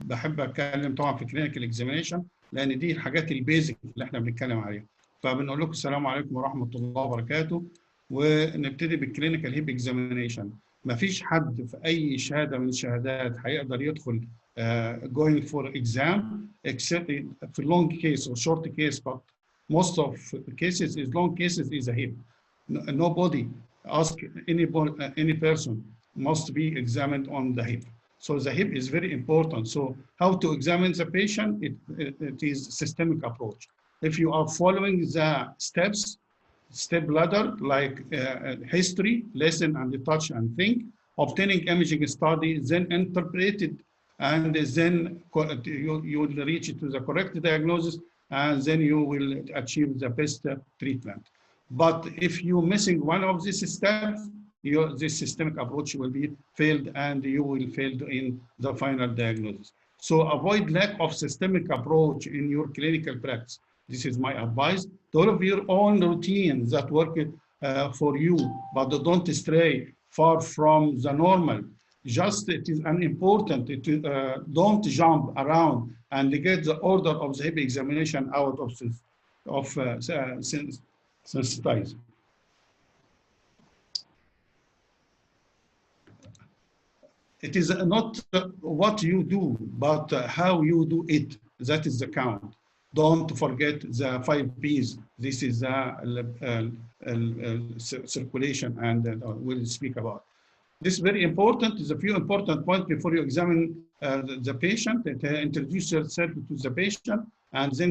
بحب اتكلم طبعا في كلينيكال اكزامينشن لان دي الحاجات البيزك اللي احنا بنتكلم عليها. فبنقول لكم السلام عليكم ورحمه الله وبركاته، ونبتدي بالكلينيكال هيب اكزامينشن. ما فيش حد في اي شهاده من الشهادات هيقدر يدخل going for exam except في long case or short case, but most of cases is long cases is a hip. Nobody ask any person must be examined on the hip. So the hip is very important. So how to examine the patient? It is systemic approach. If you are following the steps, step ladder like history, listen and touch and think, obtaining imaging study, then interpret it, and then you will reach to the correct diagnosis, and then you will achieve the best treatment. But if you're missing one of these steps, this systemic approach will be failed and you will fail in the final diagnosis. So avoid lack of systemic approach in your clinical practice. This is my advice. Develop your own routine that work for you, but don't stray far from the normal. Just it is unimportant to don't jump around and get the order of the hip examination out of sensitizing. It is not what you do, but how you do it. That is the count. Don't forget the 5 P's. This is the circulation, and we'll speak about. This is very important. There's a few important points before you examine the patient. Introduce yourself to the patient, and then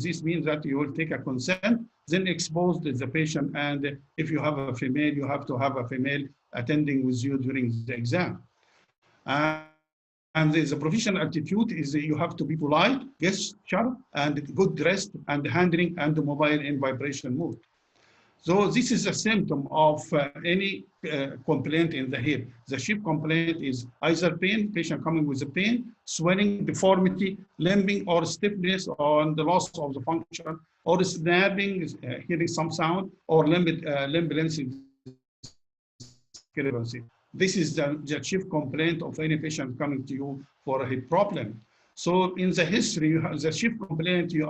this means that you will take a consent, then expose the patient. And if you have a female, you have to have a female attending with you during the exam. And the professional attitude is you have to be polite, gesture, and good dressed, and handling and mobile in vibration mode. So this is a symptom of any complaint in the hip. The hip complaint is either pain, patient coming with a pain, swelling, deformity, limbing, or stiffness, or the loss of the function, or snapping, hearing some sound, or limb lengthening discrepancy. This is the chief complaint of any patient coming to you for a hip problem. So in the history, the chief complaint you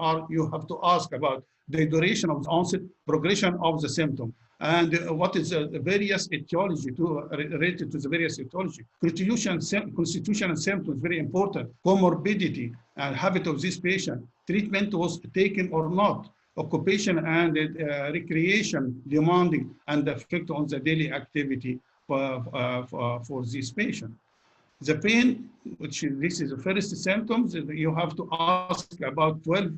have to ask about the duration of the onset, progression of the symptom, and what is the various etiology related to the various etiology. Constitution and symptoms, very important. Comorbidity and habit of this patient. Treatment was taken or not. Occupation and recreation demanding and the effect on the daily activity for this patient. The pain, which this is the first symptoms, you have to ask about 12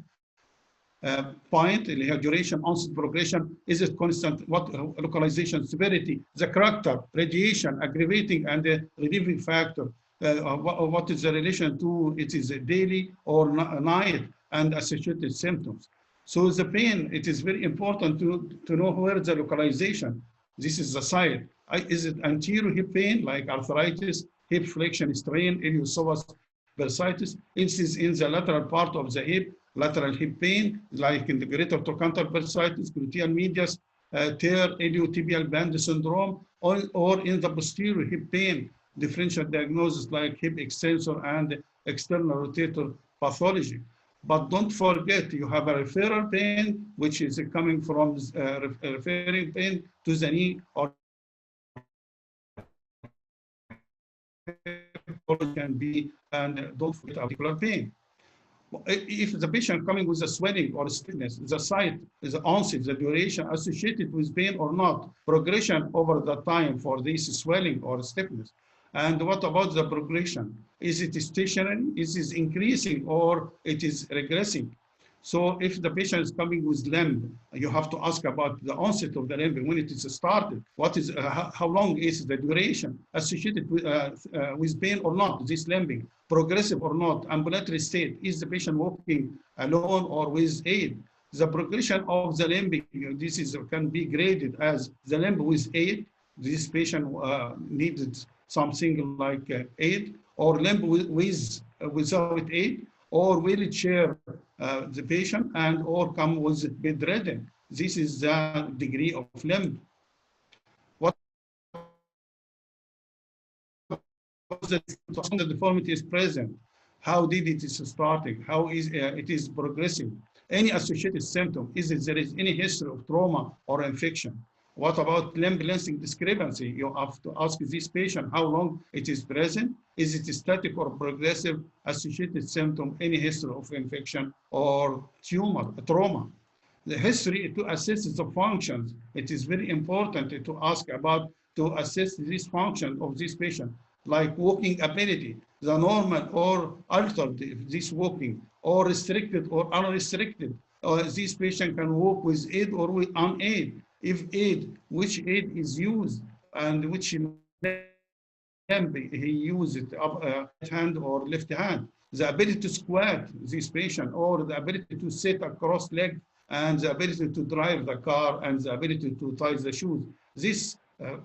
point, duration, onset, progression, is it constant, what localization, severity, the character, radiation, aggravating and the relieving factor, what is the relation to it is a daily or night and associated symptoms. So the pain, it is very important to know where the localization. This is the site. Is it anterior hip pain like arthritis, hip flexion strain, iliopsoas bursitis? It is in the lateral part of the hip, lateral hip pain, like in the greater trochanter bursitis, gluteal medius, tear, iliotibial band syndrome, or in the posterior hip pain, differential diagnosis like hip extensor and external rotator pathology. But don't forget, you have a referral pain, which is coming from referring pain to the knee or can be, and don't forget articular pain. If the patient coming with a swelling or stiffness, the site, the onset, the duration associated with pain or not, progression over the time for this swelling or stiffness. And what about the progression? Is it stationary? Is it increasing or it is regressing? So if the patient is coming with limb, you have to ask about the onset of the limb, when it is started, what is, how long is the duration associated with pain or not, this limbing, progressive or not, ambulatory state, is the patient walking alone or with aid? The progression of the limbing, this is can be graded as the limb with aid, this patient needed something like aid, or limb without aid, or wheelchair the patient, and or come with bedridden. This is the degree of limb. What the deformity is present? How did it is starting? How is it is progressing? Any associated symptom? Is it there is any history of trauma or infection? What about limb length discrepancy? You have to ask this patient how long it is present. Is it static or progressive associated symptom? Any history of infection or tumor, trauma? The history to assess the functions. It is very important to ask about to assess this function of this patient, like walking ability, the normal or altered, this walking, or restricted or unrestricted. This patient can walk with aid or with unaid. If aid, which aid is used and which limb he uses it, right hand or left hand. The ability to squat this patient, or the ability to sit across leg, and the ability to drive the car, and the ability to tie the shoes. This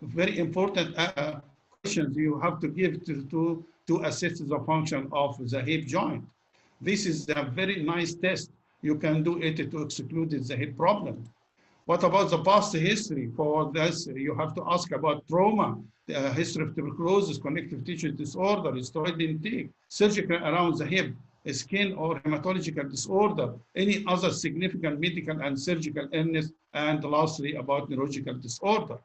very important questions you have to give to assess the function of the hip joint. This is a very nice test. You can do it to exclude the hip problem. What about the past history? For this, you have to ask about trauma, history of tuberculosis, connective tissue disorder, steroid intake, surgical around the hip, skin or hematological disorder, any other significant medical and surgical illness, and lastly, about neurological disorder.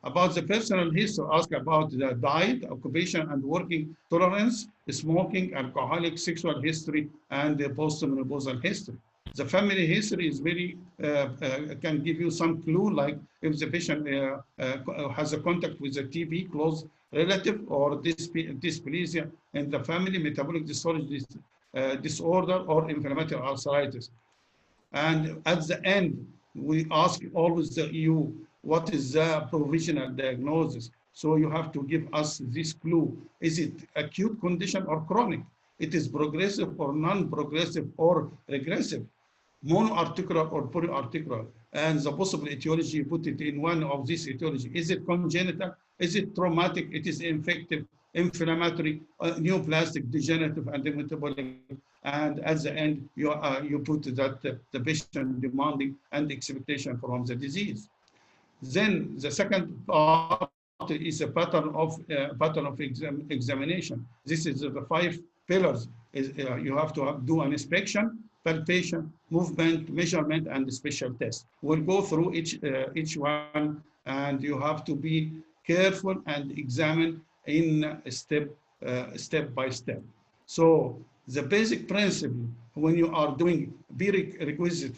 About the personal history, ask about the diet, occupation, and working tolerance, smoking, alcoholic, sexual history, and the postmenopausal history. The family history is very, can give you some clue, like if the patient has a contact with a TB, close relative, or dysplasia in the family, metabolic disorder, or inflammatory arthritis. And at the end, we ask always you, what is the provisional diagnosis? So you have to give us this clue. Is it acute condition or chronic? It is progressive or non-progressive or regressive, monoarticular or polyarticular, and the possible etiology, put it in one of these etiology. Is it congenital? Is it traumatic? It is infective, inflammatory, neoplastic, degenerative, and metabolic. And at the end, you put that the patient demanding and expectation from the disease. Then the second part is a pattern of examination. This is the 5 pillars. You have to do an inspection, palpation, movement, measurement, and special test. We'll go through each one, and you have to be careful and examine in step by step. So the basic principle when you are doing prerequisite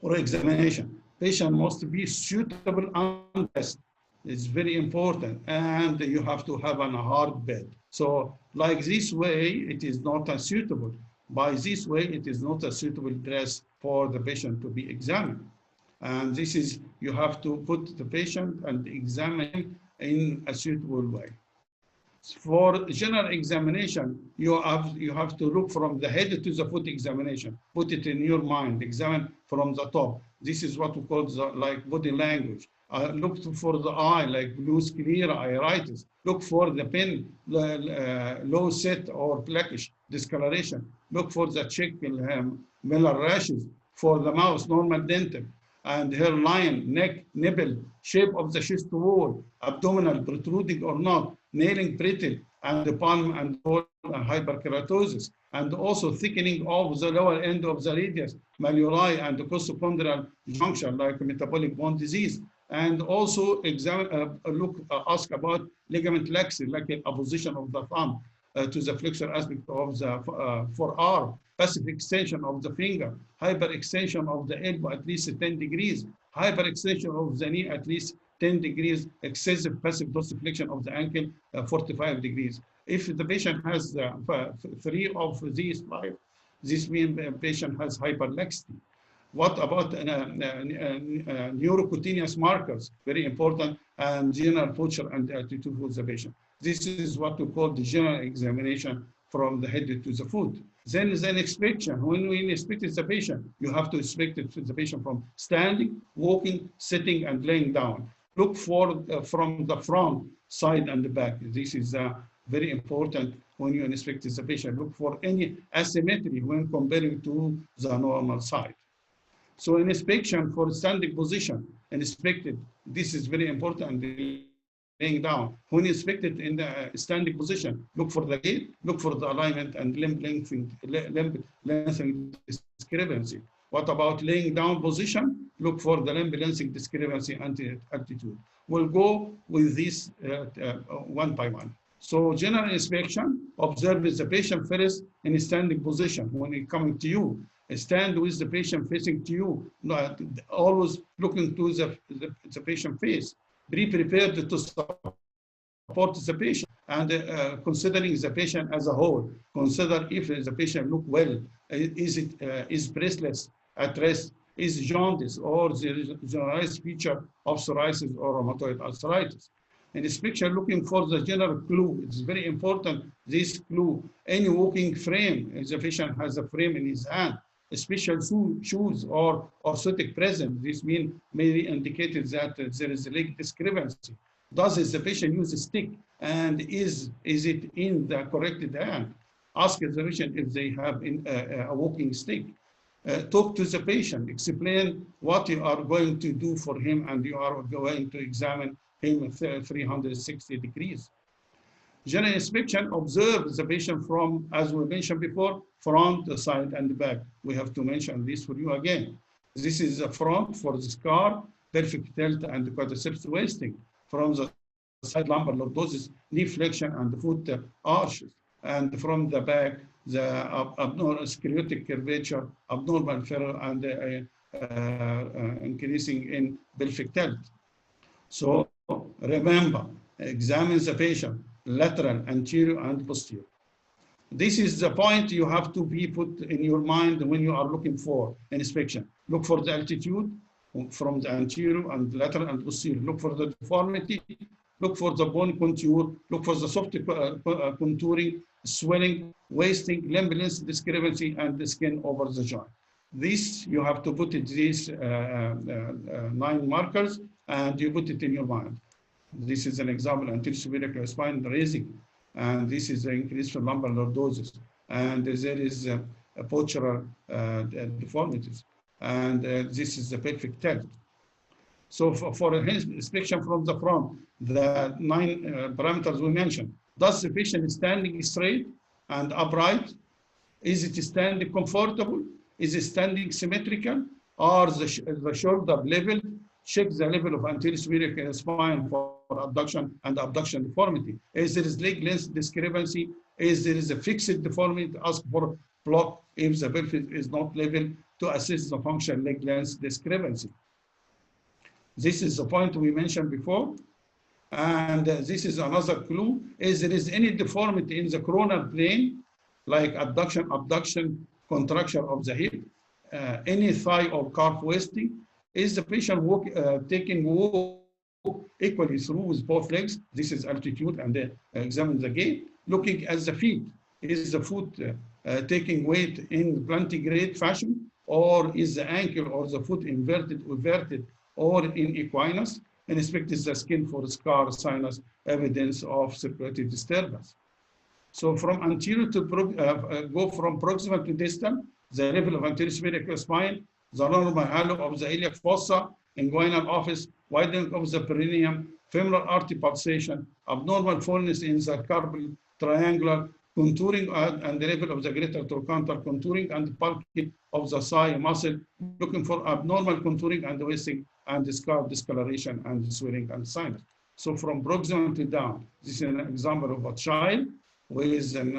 or examination, patient must be suitable and test. It's very important, and you have to have a hard bed. So like this way, it is not a suitable. By this way, it is not a suitable dress for the patient to be examined. And this is, you have to put the patient and examine in a suitable way. For general examination, you have to look from the head to the foot examination. Put it in your mind, examine from the top. This is what we call like body language. Look for the eye, like blue sclera, iritis. Look for the pen, low set or blackish discoloration. Look for the cheek, Miller rashes. For the mouth, normal dentin. And hairline, neck, nipple, shape of the chest wall, abdominal, protruding or not, nailing brittle, and the palm and whole hyperkeratosis, and also thickening of the lower end of the radius, malleoli, and the costochondrial junction, like metabolic bone disease. And also examine, ask about ligament laxity, like a position of the thumb to the flexor aspect of the forearm, passive extension of the finger, hyperextension of the elbow at least 10 degrees, hyperextension of the knee at least 10 degrees, excessive passive dorsiflexion of the ankle 45 degrees. If the patient has 3 of these 5, this means the patient has hyperlaxity. What about neurocutaneous markers? Very important, and general posture and attitude of the patient. This is what we call the general examination from the head to the foot. Then is an inspection. When we inspect the patient, you have to inspect the patient from standing, walking, sitting, and laying down. Look for from the front, side, and the back. This is very important when you inspect the patient. Look for any asymmetry when comparing to the normal side. So an inspection for standing position, inspected, this is very important. laying down. When inspected in the standing position, look for the gait, look for the alignment and limb lengthening discrepancy. What about laying down position? Look for the limb lengthening discrepancy and altitude. We'll go with this one by one. So general inspection, observe the patient first in a standing position when he's coming to you. Stand with the patient facing to you, not always looking to the patient face. Be prepared to support the patient and considering the patient as a whole. Consider if the patient look well, is breathless, at rest, is jaundice, or the generalized feature of psoriasis or rheumatoid arthritis. In this picture, looking for the general clue. It's very important, this clue. Any walking frame, if the patient has a frame in his hand, special shoes or orthotic present, this may indicate that there is a leg discrepancy. Does the patient use a stick and is it in the corrected hand? Ask the patient if they have a walking stick. Talk to the patient, explain what you are going to do for him and you are going to examine him 360 degrees. General inspection, observe the patient from, as we mentioned before, front, the side, and the back. We have to mention this for you again. This is the front for the scar, perfect tilt, and the quadriceps wasting. From the side, lumbar lordosis, knee flexion, and the foot arches. And from the back, the abnormal sclerotic curvature, abnormal furrow, and increasing in pelvic tilt. So remember, examine the patient, lateral, anterior, and posterior. This is the point you have to be put in your mind when you are looking for inspection. Look for the altitude from the anterior and lateral and posterior. Look for the deformity. Look for the bone contour. Look for the soft contouring, swelling, wasting, limb length discrepancy, and the skin over the joint. This, you have to put it, these 9 markers, and you put it in your mind. This is an example, anterior superior spine raising, and this is the increase for lumbar lordosis, and there is a postural deformities, and this is the pelvic tilt. So for inspection from the front, the 9 parameters we mentioned. Does the patient standing straight and upright? Is it standing comfortable? Is it standing symmetrical? Or the shoulder level? Check the level of anterior superior spine for abduction and abduction deformity. Is there leg length discrepancy? Is there a fixed deformity? Ask for block if the pelvis is not level to assess the function leg length discrepancy. This is the point we mentioned before. And this is another clue. Is there any deformity in the coronal plane, like abduction, contraction of the hip, any thigh or calf wasting? Is the patient taking walk equally through with both legs? This is altitude, and examine the gait. Looking at the feet, is the foot taking weight in plantigrade fashion, or is the ankle or the foot inverted or in equinus? And inspect the skin for scar, sinus, evidence of circulatory disturbance. So from anterior to go from proximal to distal, the level of anterior superior spine, the normal halo of the iliac fossa, inguinal office, widening of the perineum, femoral artery pulsation, abnormal fullness in the carpal triangular, contouring and the level of the greater trochanter, contouring and bulking of the thigh muscle, looking for abnormal contouring and wasting and the scar discoloration and swelling and sinus. So from proximal to down, this is an example of a child with an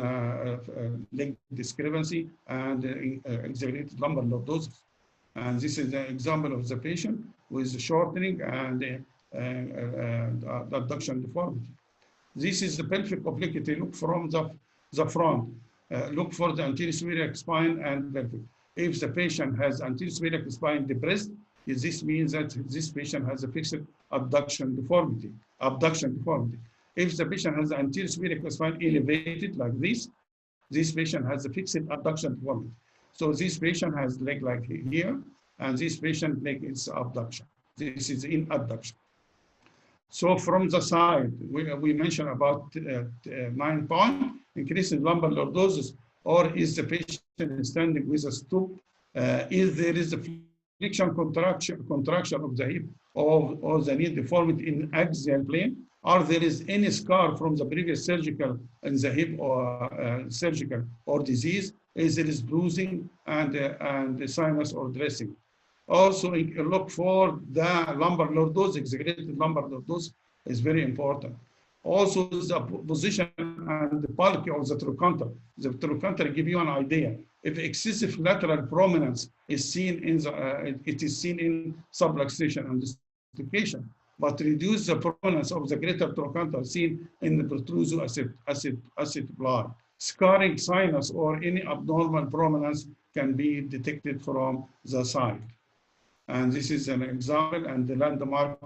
leg discrepancy and exaggerated lumbar lordosis. And this is an example of the patient with shortening and abduction deformity. This is the pelvic obliquity. Look from the front. Look for the anterior superior spine and pelvic. If the patient has anterior superior spine depressed, this means that this patient has a fixed abduction deformity. If the patient has anterior superior spine elevated like this patient has a fixed abduction deformity. So this patient has leg like here, and this patient leg is abduction. This is in abduction. So from the side, we mentioned about 9 points, increase in lumbar lordosis, or is the patient standing with a stoop? If there is a flexion contraction of the hip or the knee deformity in axial plane, Are there is any scar from the previous surgical in the hip or surgical or disease? Is there is bruising and the sinus or dressing? Also, look for the lumbar lordosis, exaggerated lumbar lordosis is very important. Also, the position and the bulk of the trochanter. The trochanter give you an idea. If excessive lateral prominence is seen in the, it is seen in subluxation and dislocation, but reduce the prominence of the greater trochanter seen in the protrusive acetoblar. Scarring sinus or any abnormal prominence can be detected from the side. And this is an example and the landmark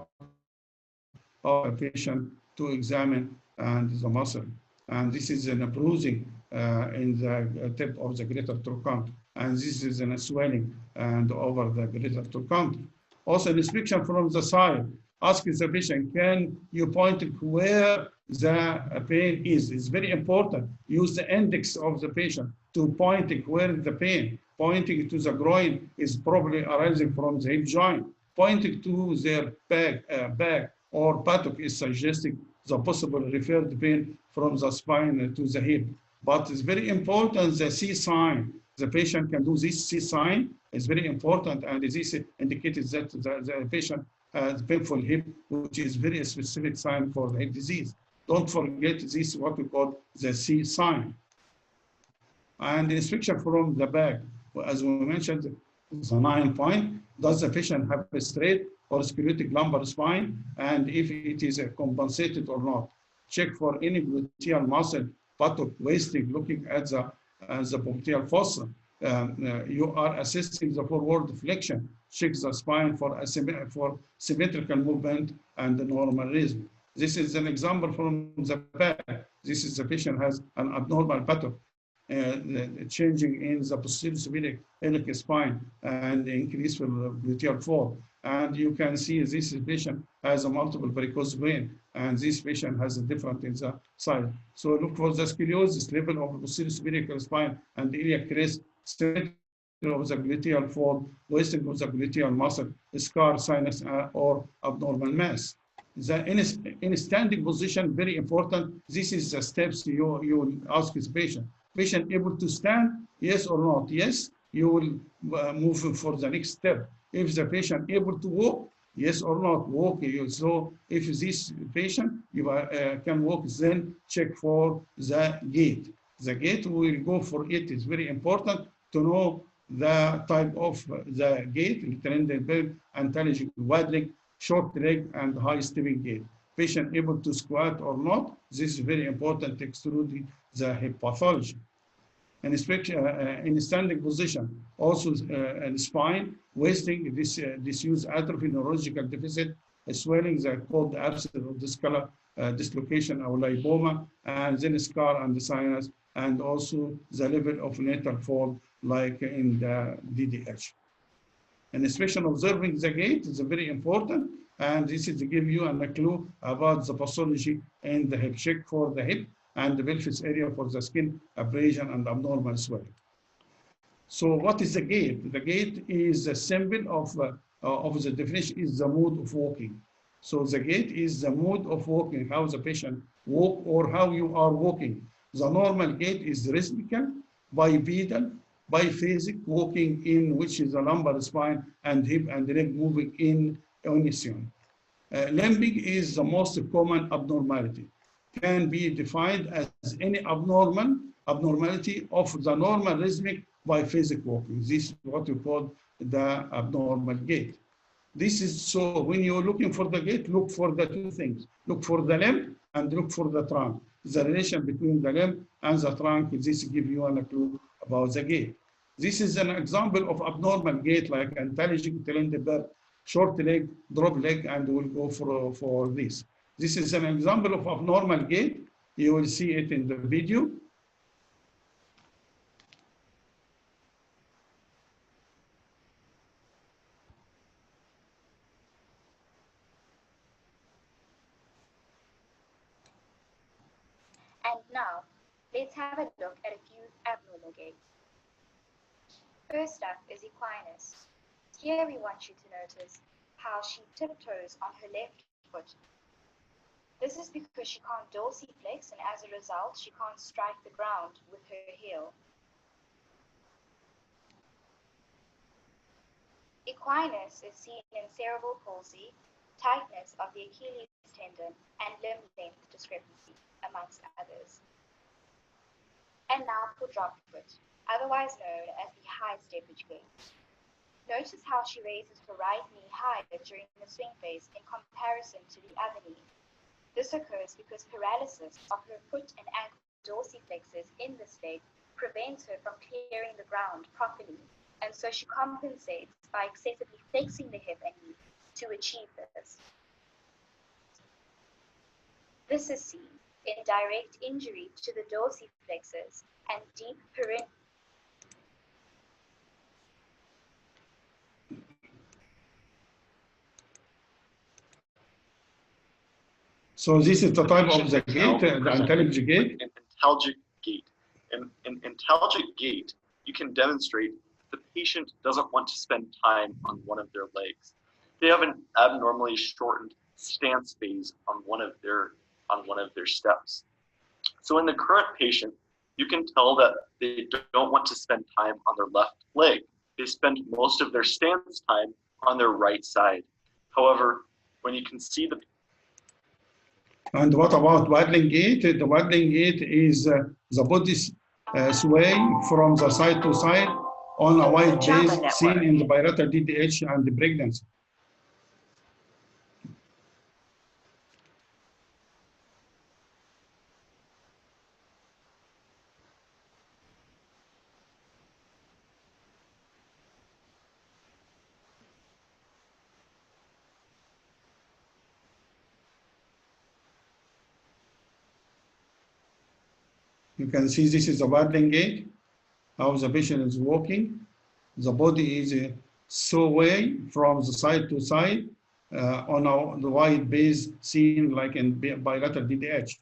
of a patient to examine and the muscle. And this is a bruising in the tip of the greater trochanter. And this is a swelling and over the greater trochanter. Also, inspection from the side. Ask the patient, can you point where the pain is? It's very important. Use the index of the patient to point where the pain. Pointing to the groin is probably arising from the hip joint. Pointing to their back or buttock is suggesting the possible referred pain from the spine to the hip. But it's very important the C sign. The patient can do this C sign. It's very important, and this indicates that the patient has painful hip, which is very specific sign for the hip disease. Don't forget this, what we call the C sign. And inspection from the back, as we mentioned, the 9 point. Does the patient have a straight or scoliotic lumbar spine? And if it is compensated or not. Check for any gluteal muscle, buttock, wasting, looking at the popliteal fossa. You are assessing the forward flexion. Check the spine for symmetrical movement and the normal rhythm. This is an example from the back. This is the patient has an abnormal buttock. Changing in the posterior superior iliac spine and increase for gluteal fold. And you can see this patient has a multiple varicose vein, and this patient has a different in the side. So look for the scoliosis level of the posterior superior spine and the iliac crest, center of the gluteal fold, wasting of the gluteal muscle, scar, sinus, or abnormal mass. In standing position, very important. This is the steps you ask his patient. Patient able to stand, yes or not? Yes, you will move for the next step. If the patient able to walk, yes or not, walk. So if this patient you can walk, then check for the gait. The gait we will go for it. Is very important to know the type of the gait, trended antalgic, wide leg, short leg, and high stepping gait. Patient able to squat or not, this is very important to exclude the hip pathology. And in standing position, also and spine, wasting, disuse atrophy, neurological deficit, swelling, the cold abscess of discolor, dislocation or lipoma, and then scar and the sinus, and also the level of lateral fold, like in the DDH. And inspection observing the gait is very important, and this is to give you a clue about the pathology in the hip. Check for the hip and the pelvis area for the skin abrasion and abnormal swelling. So what is the gait? The gait is a symbol of the definition is the mode of walking. So the gait is the mode of walking, how the patient walk or how you are walking. The normal gait is rhythmical, bipedal, biphasic walking in which is the lumbar spine and hip and leg moving in unison. Limbing is the most common abnormality. Can be defined as any abnormality of the normal rhythmic biphasic walking. This is what we call the abnormal gait. This is so when you're looking for the gait, look for the two things. Look for the limb and look for the trunk. The relation between the limb and the trunk, this gives you a clue about the gait. This is an example of abnormal gait like antalgic, Trendelenburg, short leg, drop leg, and we'll go for this. This is an example of abnormal gait. You will see it in the video. And now, let's have a look at a few abnormal gaits. First up is equinus. Here we want you to notice how she tiptoes on her left foot. This is because she can't dorsiflex, and as a result, she can't strike the ground with her heel. Equinus is seen in cerebral palsy, tightness of the Achilles tendon, and limb length discrepancy, amongst others. And now for drop foot, otherwise known as the high steppage gait. Notice how she raises her right knee higher during the swing phase in comparison to the other knee. This occurs because paralysis of her foot and ankle dorsiflexors in this leg prevents her from clearing the ground properly, and so she compensates by excessively flexing the hip and knee to achieve this. This is seen in direct injury to the dorsiflexors and deep perineum. So this is the type of the gait, the antalgic gait. Antalgic gait. In antalgic gait, you can demonstrate the patient doesn't want to spend time on one of their legs. They have an abnormally shortened stance phase on one of their steps. So in the current patient, you can tell that they don't want to spend time on their left leg. They spend most of their stance time on their right side. However, when you can see the And what about waddling gait? The waddling gait is the body sway from the side to side on a wide base seen in the bilateral DDH and the pregnancy. You can see this is the waddling gait, how the patient is walking. The body is sway from the side to side on the wide base seen like in bilateral DDH.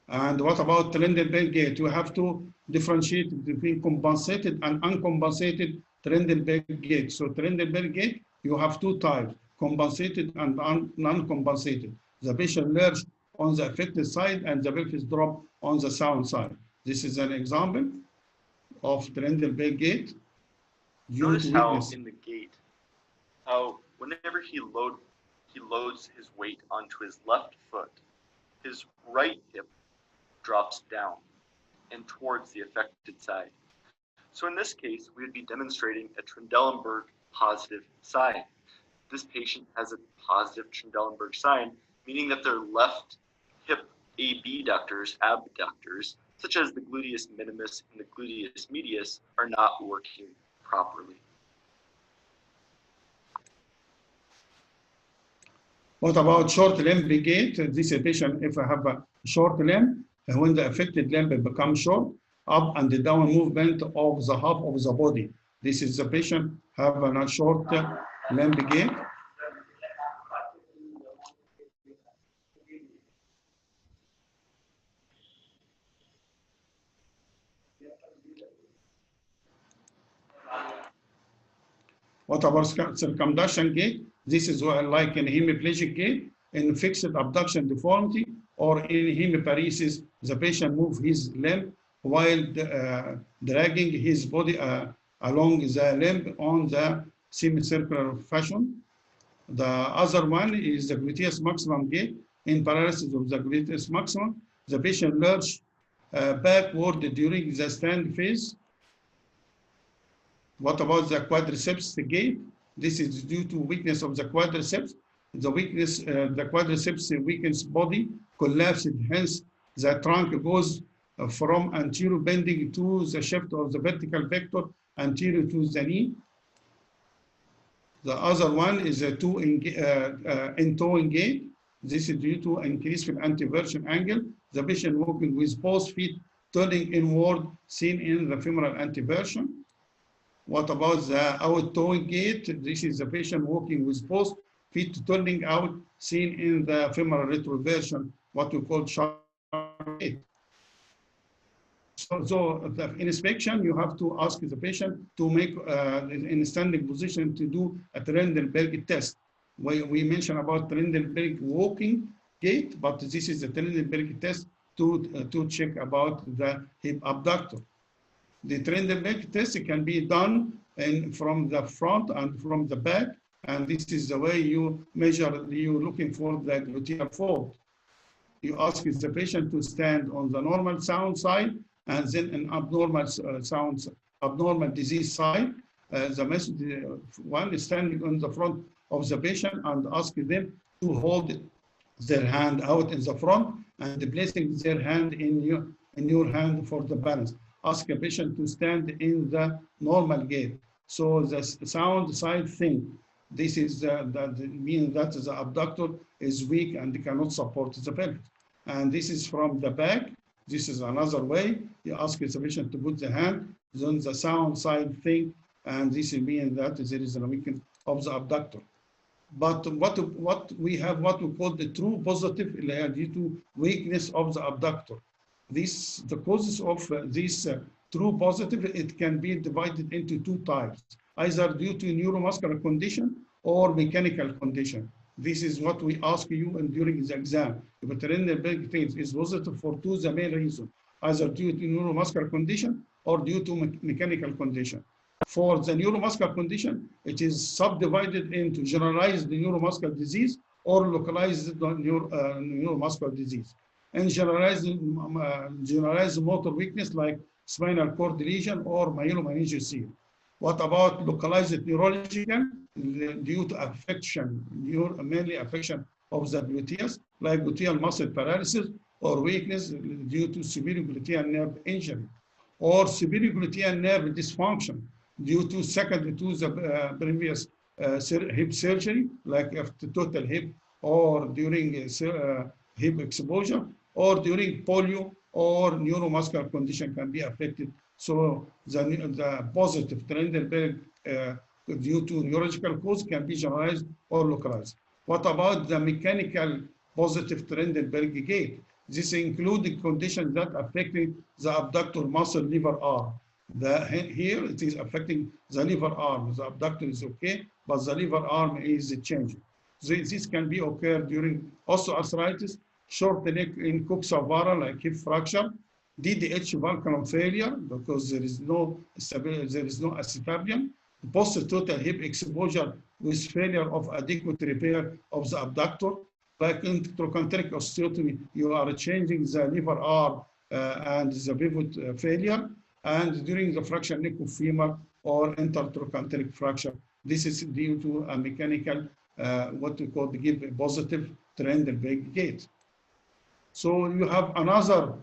And what about Trendelenburg gait? You have to differentiate between compensated and uncompensated Trendelenburg gait. So Trendelenburg gait, you have two types, compensated and non-compensated. The patient lurches on the affected side and the pelvis drop on the sound side. This is an example of Trendelenburg gait. Notice how in the gait, how whenever he loads his weight onto his left foot, his right hip drops down and towards the affected side. So in this case, we would be demonstrating a Trendelenburg positive sign. This patient has a positive Trendelenburg sign, meaning that their left hip abductors, such as the gluteus minimus and the gluteus medius, are not working properly. What about short limb gait? This patient, if I have a short limb, when the affected limb becomes short, up and down movement of the half of the body. This is the patient have a short limb gait. What about circumduction gait? This is like in hemiplegic gait, in fixed abduction deformity, or in hemiparesis, the patient moves his limb while dragging his body along the limb on the semicircular fashion. The other one is the gluteus maximum gait. In paralysis of the gluteus maximum, the patient lurches backward during the stand phase. What about the quadriceps gait? This is due to weakness of the quadriceps. The quadriceps weakens body, collapsed, hence the trunk goes from anterior bending to the shift of the vertical vector anterior to the knee. The other one is a in-toeing gait. This is due to increase in anteversion angle. The patient walking with both feet turning inward, seen in the femoral anteversion. What about the out-toeing gait? This is the patient walking with both feet turning out, seen in the femoral retroversion, what we call sharp gait. So the inspection, you have to ask the patient to make in standing position to do a Trendelenburg test. We mentioned about Trendelenburg walking gait, but this is the Trendelenburg test to check about the hip abductor. The Trendelenburg test can be done from the front and from the back, and this is the way you measure, you're looking for the gluteal fold. You ask the patient to stand on the normal sound side and then an abnormal abnormal disease side. The method one is standing on the front of the patient and ask them to hold their hand out in the front and placing their hand in your hand for the balance. Ask a patient to stand in the normal gait. So the sound side thing, this is that means that the abductor is weak and cannot support the pelvis. And this is from the back. This is another way. You ask the patient to put the hand on the sound side thing, and this means that there is a weakness of the abductor. But what we have, what we call the true positive due to weakness of the abductor. The causes of this true positive, it can be divided into two types, either due to neuromuscular condition or mechanical condition. This is what we ask you during the exam. If a Trendelenburg test is positive for the main reason, either due to neuromuscular condition or due to mechanical condition. For the neuromuscular condition, it is subdivided into generalized neuromuscular disease or localized neuromuscular disease. And generalized motor weakness like spinal cord lesion or myelomyelitis. What about localized neurological? Due to affection, mainly affection of the gluteus, like gluteal muscle paralysis or weakness due to superior gluteal nerve injury, or superior gluteal nerve dysfunction due to secondary to the previous hip surgery, like after total hip or during hip exposure, or during polio or neuromuscular condition can be affected. So the positive Trendelenburg due to neurological cause can be generalized or localized. What about the mechanical positive Trendelenburg gait? This includes conditions that affecting the abductor muscle lever arm. Here it is affecting the lever arm. The abductor is okay, but the lever arm is changing. So this can be occur during osteoarthritis, short neck in Coxa-Vara like hip fracture, DDH vulcanum failure because there is no acetabular, post-total hip exposure with failure of adequate repair of the abductor. Like in trochanteric osteotomy, you are changing the lever arm and the pivot failure. And during the fracture neck of femur or intertrochanteric fracture, this is due to a mechanical, what we call give a positive Trendelenburg gait. So you have another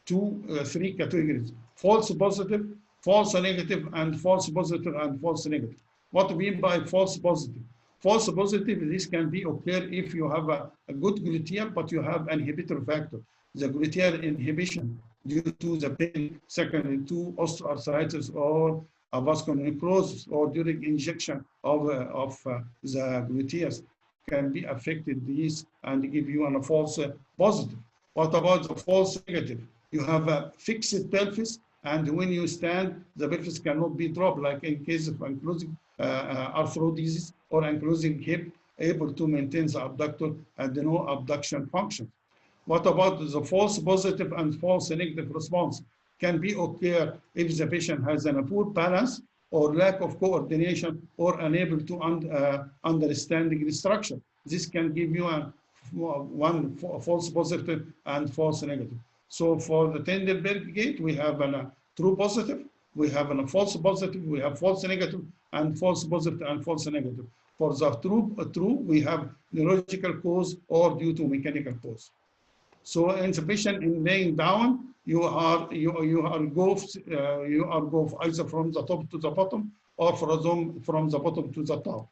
three categories: false positive, false negative, and false positive and false negative. What do we mean by false positive? False positive, this can be occur if you have a good gluteal, but you have an inhibitor factor. The gluteal inhibition due to the pain secondary to osteoarthritis or a vascular necrosis or during injection of the gluteus can be affected this and give you a false positive. What about the false negative? You have a fixed pelvis, and when you stand, the pelvis cannot be dropped, like in case of ankylosing arthrodesis or ankylosing hip, able to maintain the abductor and no abduction function. What about the false positive and false negative response? Can be occur if the patient has a poor balance or lack of coordination or unable to understanding instruction. This can give you one false positive and false negative. So for the Trendelenburg gait, we have a true positive, we have a false positive, we have false negative, and false positive and false negative. For the true, we have neurological cause or due to mechanical cause. So in the patient in laying down, you are go either from the top to the bottom or from the bottom to the top.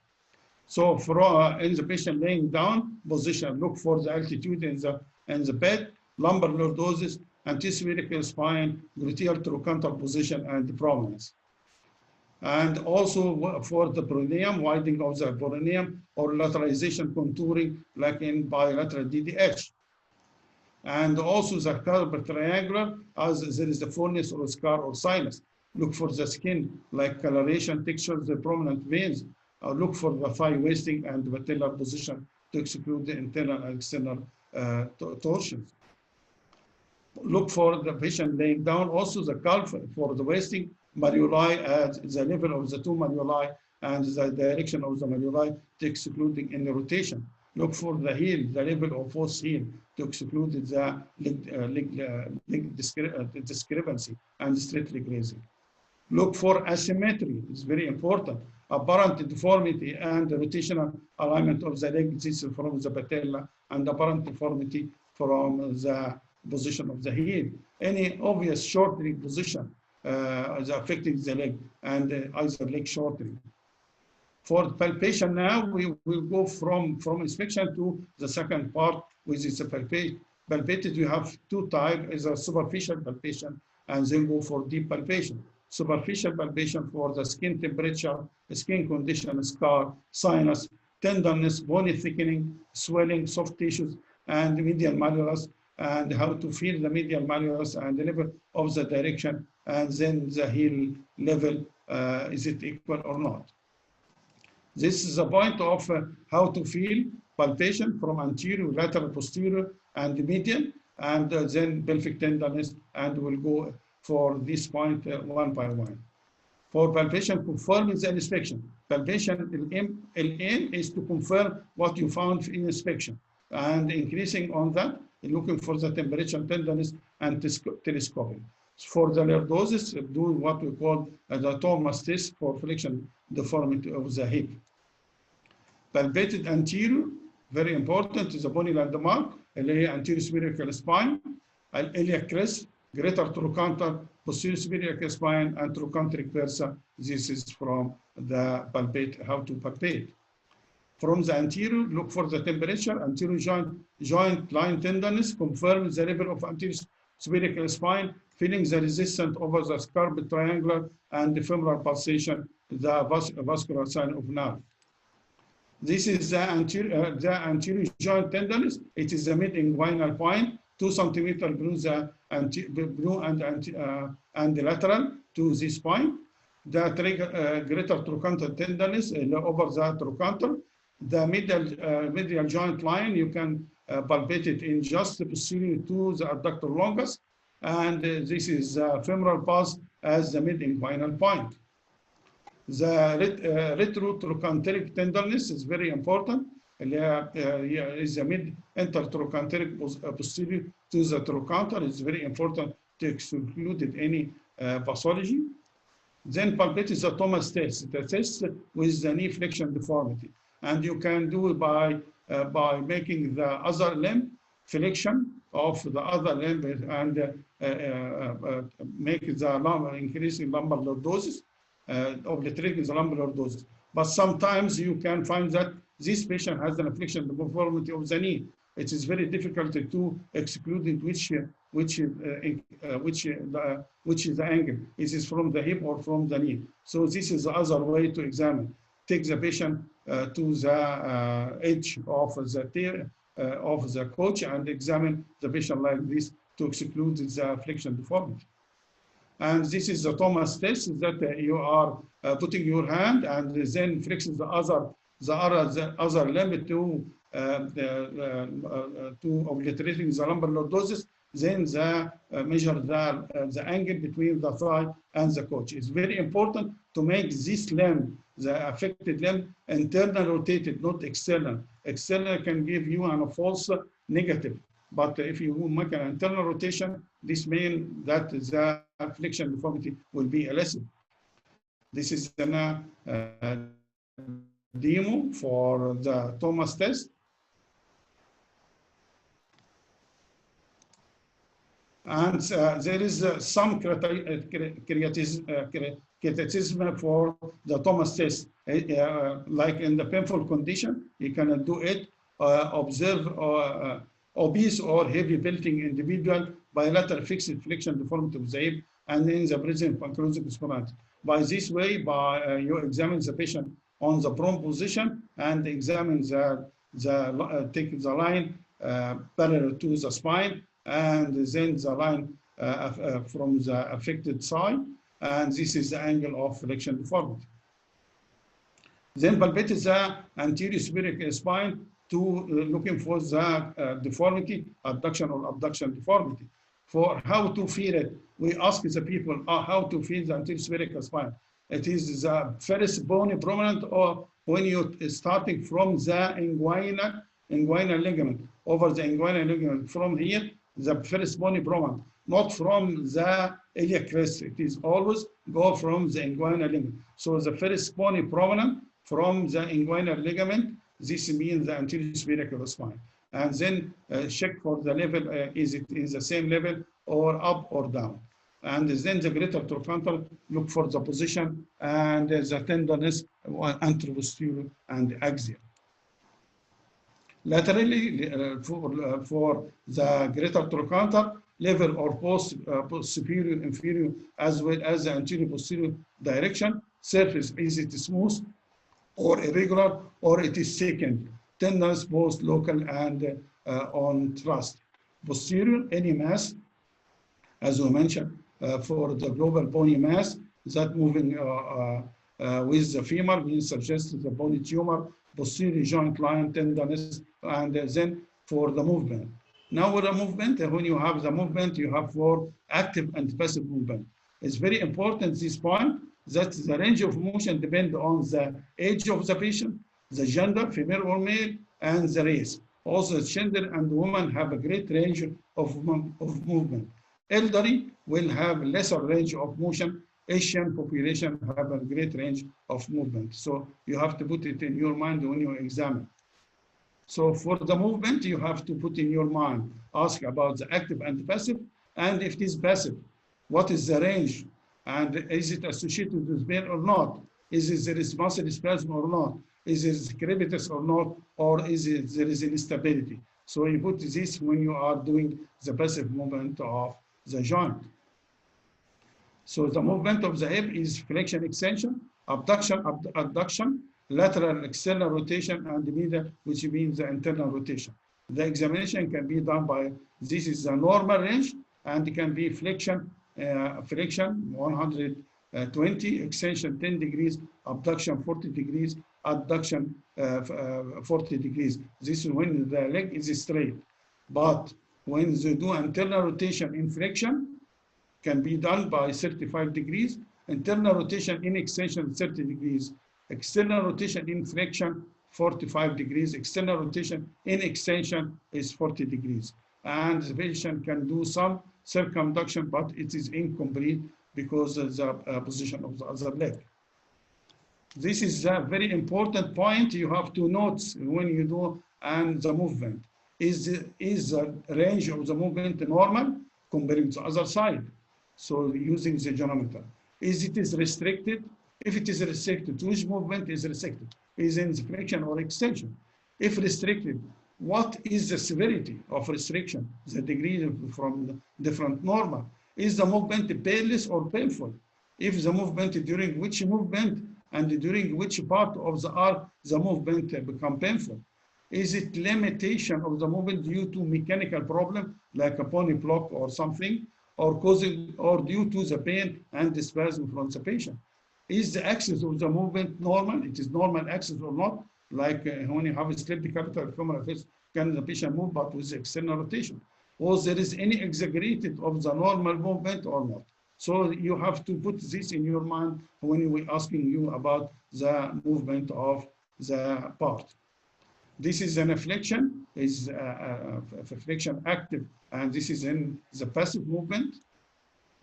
So for in the patient laying down position, look for the altitude in the bed, lumbar lordosis, antispherical spine, gluteal trochanter position, and prominence. And also for the perineum, widening of the perineum or lateralization contouring, like in bilateral DDH. And also the curve triangular, as there is the fullness or scar or sinus. Look for the skin, like coloration, texture, the prominent veins, Look for the thigh wasting and the patellar position to exclude the internal and external torsions. Look for the patient laying down, also the calf for the wasting malleoli at the level of the two malleoli and the direction of the malleoli to excluding any rotation. Look for the heel, the level of both heel to exclude the leg discrepancy and straight leg raising. Look for asymmetry, it's very important. Apparent deformity and the rotational alignment of the leg, this is from the patella, and apparent deformity from the position of the heel. Any obvious shortening position is affecting the leg and either leg shortening. For palpation now, we will go from inspection to the second part, which is the palpated. You have two types, is a superficial palpation and then go for deep palpation. Superficial palpation for the skin temperature, skin condition, scar, sinus, tenderness, bony thickening, swelling, soft tissues, and medial malleolus, and how to feel the medial malleolus and the level of the direction, and then the heel level, is it equal or not? This is a point of how to feel palpation from anterior, lateral, posterior, and medial, and then pelvic tenderness, and we'll go for this point one by one. For palpation, confirm the inspection. Palpation, the aim is to confirm what you found in inspection, and increasing on that, looking for the temperature, tenderness, and telescoping. For the lordosis, do what we call the Thomas test for flexion deformity of the hip. Palpated anterior, very important, is a bony landmark, anterior spherical spine, iliac crest, greater trochanter, posterior spherical spine, and trochanteric versa. This is from the palpate, how to palpate. From the anterior, look for the temperature, anterior joint line tenderness, confirm the level of anterior spherical spine, feeling the resistance over the scarp triangular and the femoral pulsation, the vascular sign of nerve. This is the anterior joint tenderness. It is the mid-inguinal point, 2 centimeters below and the lateral to this point. The greater trochanter tenderness over the trochanter. The medial joint line, you can palpate it in just posterior to the adductor longus, and this is the femoral pulse as the mid-inguinal point. The retrotrochanteric tenderness is very important. Is the mid-intertrochanteric posterior to the trochanter. It's very important to exclude any pathology. Then palpate is the Thomas test, the test with the knee flexion deformity. And you can do it by making the other limb flexion of the other limb and make the lumbar, increasing lumbar lordosis, obliterating the lumbar lordosis. But sometimes you can find that this patient has an affliction, the deformity of the knee. It is very difficult to exclude which is the angle. Is it from the hip or from the knee? So this is the other way to examine. Take the patient to the edge of the coach and examine the patient like this to exclude the flexion deformity. And this is the Thomas test that you are putting your hand and then flexing the other limb to obliterating the lumbar lordosis. Then measure the angle between the thigh and the coach. It's very important to make this limb, the affected limb, internal rotated, not external. External can give you a false negative. But if you make an internal rotation, this means that the flexion deformity will be lessened. This is a demo for the Thomas test. And there is some criticism for the Thomas test. Like in the painful condition, you cannot do it. Observe obese or heavy belting individual, bilateral fixed flexion deformity of the hip, and in the present ankylosing spondylitis. By this way, you examine the patient on the prone position and examine take the line parallel to the spine, and then the line from the affected side, and this is the angle of flexion deformity. Then palpate the anterior superior spine to looking for the deformity, adduction or abduction deformity. For how to feel it, we ask the people how to feel the anterior superior spine. It is the first bone prominent, or when you starting from the inguinal ligament, over the inguinal ligament from here, the first bone prominent, not from the iliac crest. It is always go from the inguinal ligament. So the first bone prominent from the inguinal ligament, this means the anterior superior spine. And then check for the level, is it in the same level or up or down? And then the greater trochanter, look for the position and the tenderness, anteroposterior and axial. Laterally, for the greater trochanter, level or post superior, inferior, as well as the anterior posterior direction. Surface, is it smooth or irregular, or it is thickened? Tenderness, both local and on thrust. Posterior, any mass, as we mentioned, for the global bony mass, that moving with the femur means suggests the bony tumor, posterior joint line tenderness, and then for the movement. Now with the movement, when you have the movement, you have for active and passive movement. It's very important this point that the range of motion depends on the age of the patient, the gender, female or male, and the race. Also, gender and women have a great range of movement. Elderly will have lesser range of motion. Asian population have a great range of movement. So you have to put it in your mind when you examine. So for the movement, you have to put in your mind, ask about the active and passive, and if it is passive, what is the range? And is it associated with pain or not? Is there is muscle spasm or not? Is it crepitus or not? Or is it there is instability? So you put this when you are doing the passive movement of the joint. So the movement of the hip is flexion, extension, abduction, adduction, lateral external rotation, and medial, which means the internal rotation. The examination can be done by, this is the normal range, and it can be flexion, flexion 120, extension 10 degrees, abduction 40 degrees, adduction 40 degrees. This is when the leg is straight. But when they do internal rotation in flexion, can be done by 35 degrees, internal rotation in extension 30 degrees, external rotation in flexion 45 degrees, external rotation in extension is 40 degrees. And the patient can do some circumduction, but it is incomplete because of the position of the other leg. This is a very important point you have to note when you do and the movement. Is the range of the movement normal comparing to the other side? So using the genometer. Is it is restricted? If it is restricted, which movement is restricted? Is in flexion or extension? If restricted, what is the severity of restriction? The degree from different normal. Is the movement painless or painful? If the movement, during which movement and during which part of the arc the movement become painful? Is it limitation of the movement due to mechanical problem like a pony block or something, or causing or due to the pain and the spasm from the patient? Is the axis of the movement normal? It is normal axis or not? Like when you have a slip capital femoral face, can the patient move but with external rotation? Or there is any exaggerated of the normal movement or not? So you have to put this in your mind when we're asking you about the movement of the part. This is an flexion, is a flexion active, and this is in the passive movement.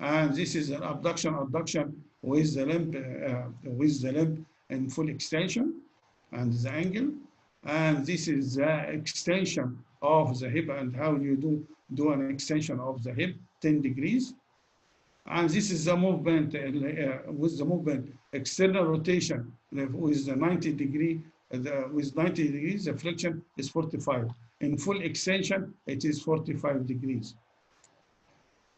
And this is an abduction with the limb in full extension and the angle. And this is the extension of the hip and how you do an extension of the hip 10 degrees. And this is the movement with the movement external rotation with the 90 degree. With 90 degrees, the flexion is 45. In full extension, it is 45 degrees.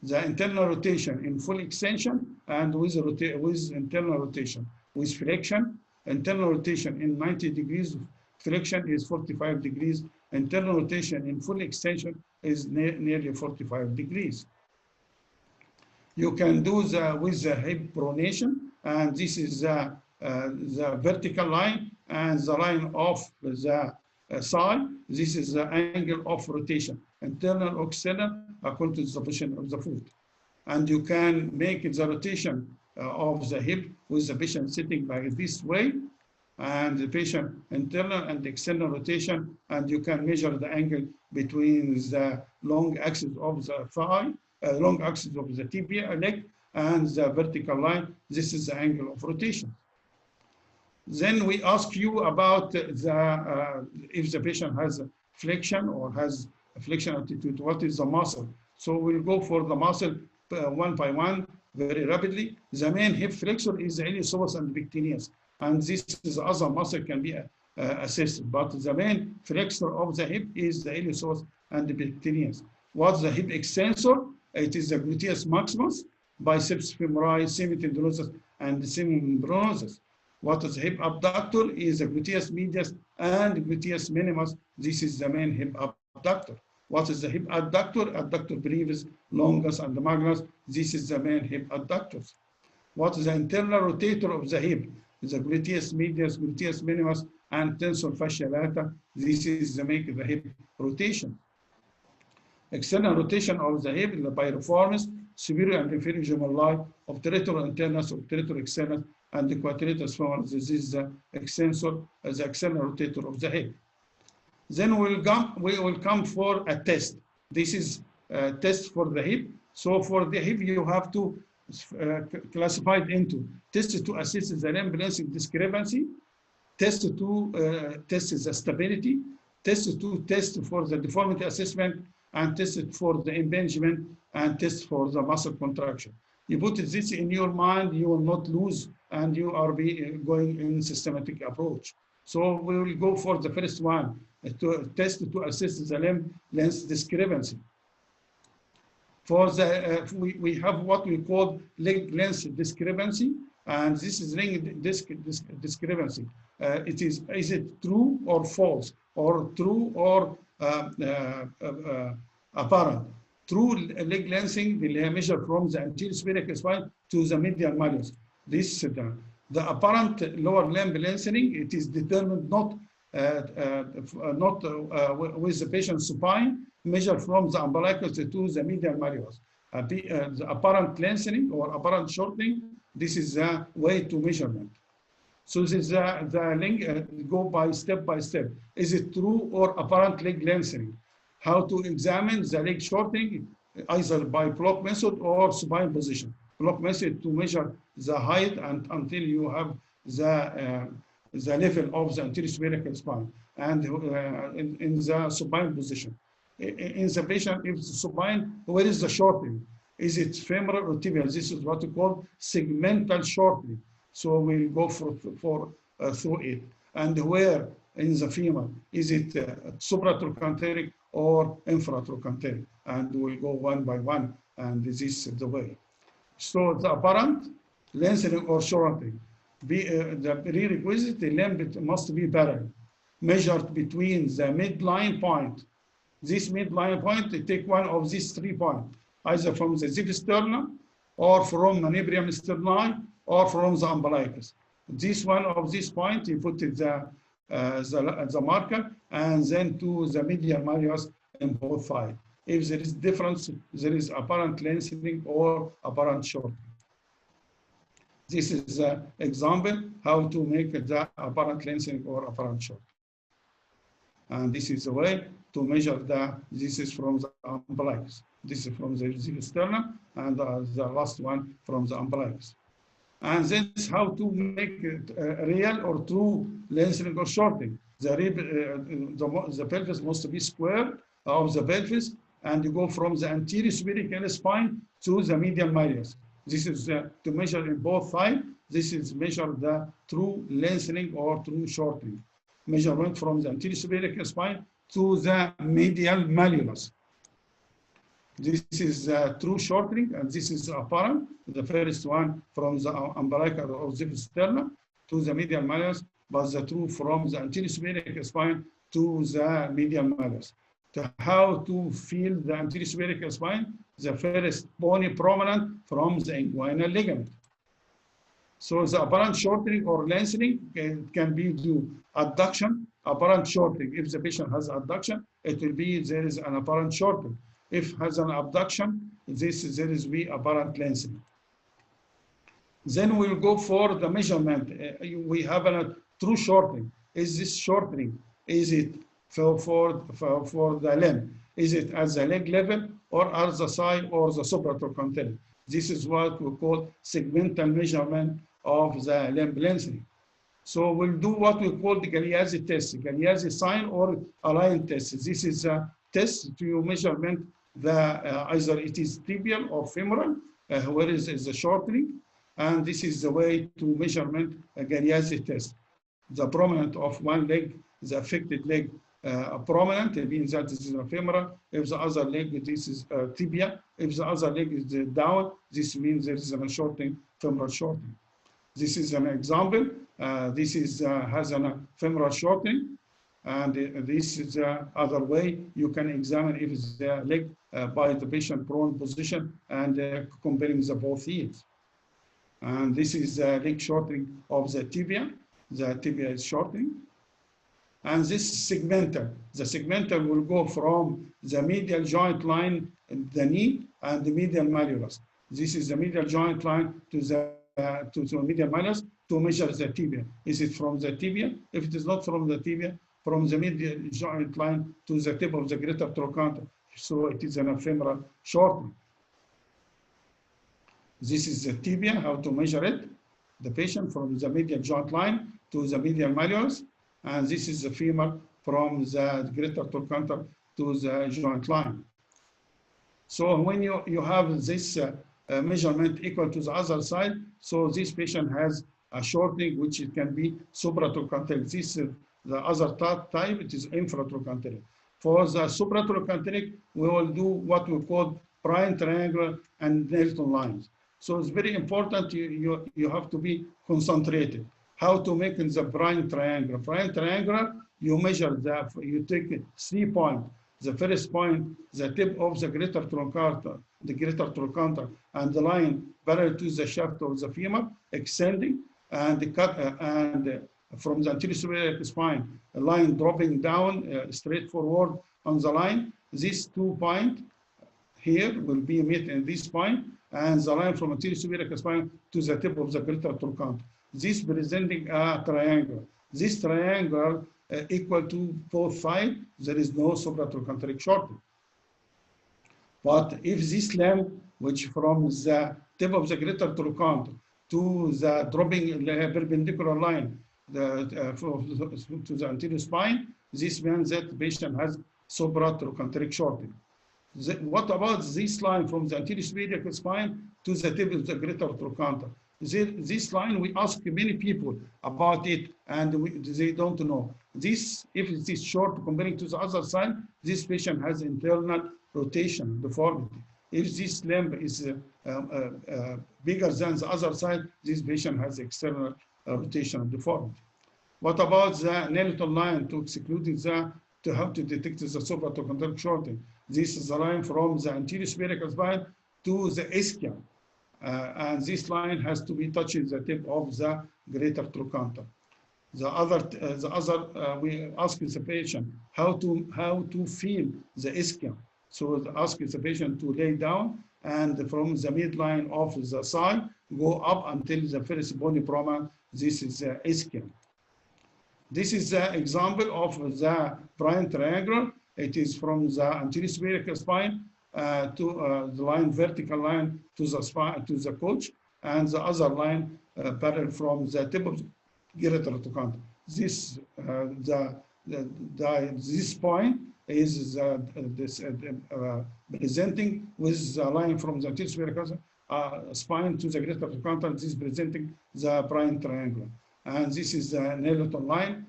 The internal rotation in full extension and with internal rotation. With flexion, internal rotation in 90 degrees, flexion is 45 degrees. Internal rotation in full extension is nearly 45 degrees. You can do with the hip pronation, and this is the the vertical line and the line of the side. This is the angle of rotation, internal or external, according to the position of the foot. And you can make the rotation of the hip with the patient sitting like this way, and the patient internal and external rotation, and you can measure the angle between the long axis of the thigh, long axis of the tibia leg, and the vertical line. This is the angle of rotation. Then we ask you about if the patient has a flexion or has a flexion attitude, what is the muscle? So we'll go for the muscle one by one very rapidly. The main hip flexor is the iliopsoas and pectineus, and this is other muscle can be assessed, but the main flexor of the hip is the iliopsoas and the pectineus. What's the hip extensor? It is the gluteus maximus, biceps femori, semitendinosus, and semimembranosus. What is the hip abductor? Is the gluteus medius and gluteus minimus. This is the main hip abductor. What is the hip adductor? Adductor brevis, longus, and magnus. This is the main hip adductors. What is the internal rotator of the hip? The gluteus medius, gluteus minimus, and tensor fascia lata. This is the make the hip rotation. External rotation of the hip, the piriformis, superior and inferior gemellai, obturator internus, obturator externus, and the quadratus femoris. This is the extensor, the external rotator of the hip. Then we will come for a test. This is a test for the hip. So for the hip, you have to classify it into test to assess the limb balancing discrepancy, test to test the stability, test to test for the deformity assessment, and test for the impingement, and test for the muscle contraction. You put this in your mind, you will not lose, and you are going in systematic approach. So we will go for the first one, to test to assess the limb length discrepancy. For the, we have what we call leg length discrepancy, and this is leg discrepancy. Is it true or false, or true or apparent? True leg lengthening, they measure from the anterior spherical spine to the medial malleus. This the apparent lower limb lengthening, it is determined not with the patient's supine, measure from the umbilicus to the medial malleus. The apparent lengthening or apparent shortening, this is the way to measurement. So this is the link, go by step. Is it true or apparent leg lengthening? How to examine the leg shortening, either by block method or supine position. Block method to measure the height and until you have the level of the anterior spherical spine, and in the supine position. In the patient, if the supine, where is the shortening? Is it femoral or tibial? This is what we call segmental shortening. So we'll go through it. And where in the femur? Is it supratrochanteric or infratrochanteric? And we'll go one by one, and this is the way. So the apparent lengthening or shortening. The prerequisite, the limb must be parallel, measured between the midline point. This midline point, they take one of these 3 points, either from the zip sternum, or from manubrium sterni, or from the umbilicus. This one of these points, you put the marker, and then to the medial malleus in both sides. If there is difference, there is apparent lengthening or apparent shortening. This is an example how to make the apparent lengthening or apparent shortening. And this is the way to measure this is from the umbilicus. This is from the sternum, and the last one from the umbilicus. And this is how to make it real or true lengthening or shortening. The pelvis must be square of the pelvis, and you go from the anterior spherical spine to the medial malleus. This is to measure in both sides. This is measure the true lengthening or true shortening. Measurement from the anterior spherical spine to the medial malleolus. This is true shortening, and this is apparent. The first one from the umbilical or zip sternum to the medial malleus, but the true from the anterior spherical spine to the medial malleus. How to feel the anterior spherical spine? The first bony prominent from the inguinal ligament. So the apparent shortening or lengthening can be due adduction, apparent shortening. If the patient has adduction, it will be there is an apparent shortening. If has an abduction, there is be apparent lengthening. Then we'll go for the measurement. We have a true shortening. Is this shortening? Is it for the limb? Is it at the leg level or at the side or the supratrochanteric? This is what we call segmental measurement of the limb lengthening. So we'll do what we call the Galeazzi test, Galeazzi sign or align test. This is a test to measurement the either it is tibial or femoral, where is the shortening, and this is the way to measurement a Galeazzi test. The prominent of one leg, the affected leg prominent, it means that this is a femoral. If the other leg, this is tibia. If the other leg is down, this means there is a shortening, femoral shortening. This is an example. This is has a femoral shortening, and this is the other way you can examine if it's the leg by the patient prone position and comparing the both heels. And this is the leg shortening of the tibia. The tibia is shortening. And this segmental. The segmental will go from the medial joint line, the knee, and the medial malleolus. This is the medial joint line to the medial malleolus to measure the tibia. Is it from the tibia? If it is not from the tibia, from the medial joint line to the tip of the greater trochanter. So it is an femoral shortening. This is the tibia, how to measure it. The patient from the medial joint line to the medial malleolus. And this is the femur from the greater trochanter to the joint line. So when you have this measurement equal to the other side, so this patient has a shortening, which it can be supratrochanteric. This is the other type, it is infratrochanteric. For the supratrochanteric, we will do what we call prime triangular and Nelson lines. So it's very important, you have to be concentrated. How to make in the prime triangular. Prime triangular, you measure you take 3 points. The first point, the tip of the greater trochanter, and the line parallel to the shaft of the femur, extending, and from the anterior superior spine, a line dropping down straight forward on the line. These 2 points here will be met in this point, and the line from anterior superior spine to the tip of the greater trochanter. This presenting a triangle. This triangle equal to both sides, there is no supratrochanteric shortening. But if this limb, which from the tip of the greater trochanter to the dropping perpendicular line to the anterior spine, this means that the patient has supratrochanteric shortening. What about this line from the anterior superior spine to the tip of the greater trochanter? This line, we ask many people about it, and they don't know. This, if it is short comparing to the other side, this patient has internal rotation deformity. If this limb is bigger than the other side, this patient has external rotation deformity. What about the Nelson line to exclude to help to detect the supratrochanteric shortening? This is the line from the anterior superior spine to the ischium. And this line has to be touching the tip of the greater trochanter. We ask the patient how to feel the ischium. So ask the patient to lay down and from the midline of the side go up until the first bony prominent. This is the ischium. This is the example of the prime triangular. It is from the anterior superior spine to the line, vertical line to the spine, to the couch, and the other line parallel from the tip of the greater trochanter. This this point is presenting with the line from the anterior superior spine to the greater trochanter. This is presenting the prime triangle, and this is the Nelson line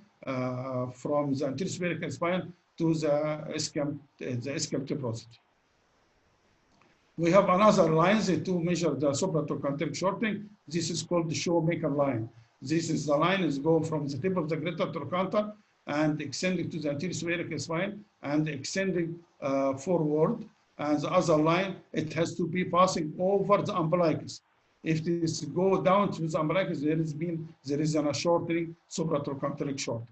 from the anterior superior spine to the ischium tuberosity. We have another line to measure the supratrochanteric shortening. This is called the Shoemaker line. This is the line is going from the tip of the greater trochanter and extending to the anterior superior spine and extending forward. And the other line, it has to be passing over the umbilicus. If this go down to the umbilicus, there is a shortening, supratrochanteric shortening.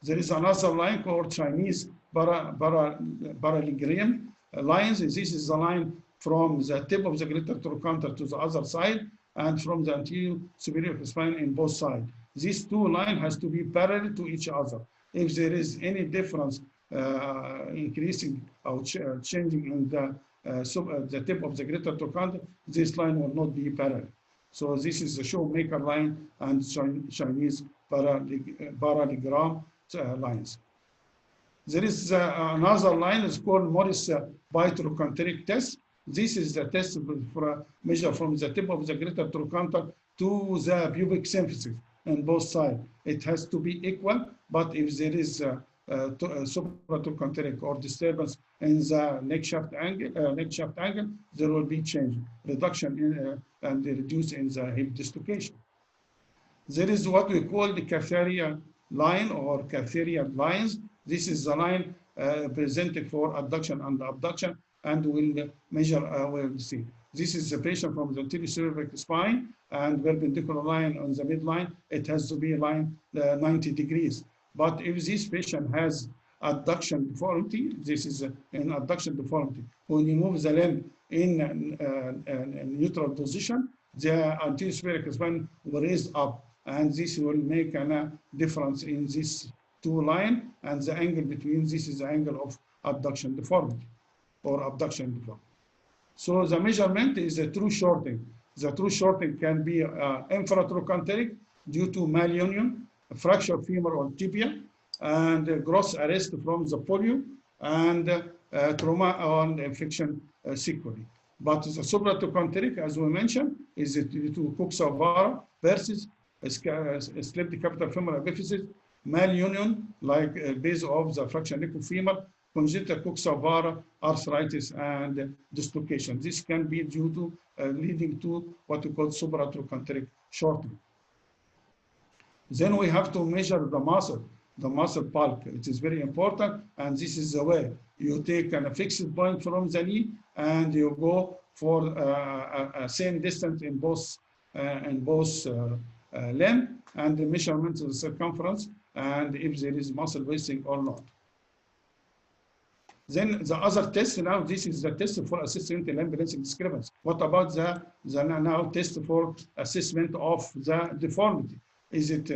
There is another line called Chinese parallelogram lines. This is the line from the tip of the greater trochanter to the other side, and from the anterior superior spine in both sides. These two lines has to be parallel to each other. If there is any difference, increasing or changing in the tip of the greater trochanter, this line will not be parallel. So this is the shoemaker line and Chinese parallelogram lines. There is another line is called Morris bitrochanteric test. This is the test for a measure from the tip of the greater trochanter to the pubic symphysis on both sides. It has to be equal, but if there is supratrochanteric or disturbance in the neck shaft angle, there will be change, reduction in, and reduce in the hip dislocation. There is what we call the Catharian line or Catharian lines. This is the line presented for adduction and abduction, and we'll measure, we'll see. This is the patient from the anterior cervical spine and perpendicular line on the midline. It has to be line 90 degrees. But if this patient has adduction deformity, this is an adduction deformity. When you move the limb in neutral position, the anterior cervical spine will raise up, and this will make a difference in this two lines, and the angle between this is the angle of adduction deformity or abduction deformity. So the measurement is a true shortening. The true shortening can be infratrochanteric due to malunion, fracture femur or tibia, and gross arrest from the polio, and trauma on infection sequelae. But the supratrochanteric, as we mentioned, is due to coxa versus slipped capital femoral epiphysis, malunion, like base of the fracture neck femur, congenital coxa arthritis, and dislocation. This can be due to leading to what we call supratrochanteric shortening. Then we have to measure the muscle bulk. It is very important, and this is the way you take a fixed point from the knee, and you go for a same distance in both limb, and the measurement of the circumference, and if there is muscle wasting or not. Then the other test, now this is the test for assessment of limb balance discrepancy. What about the now test for assessment of the deformity? Is it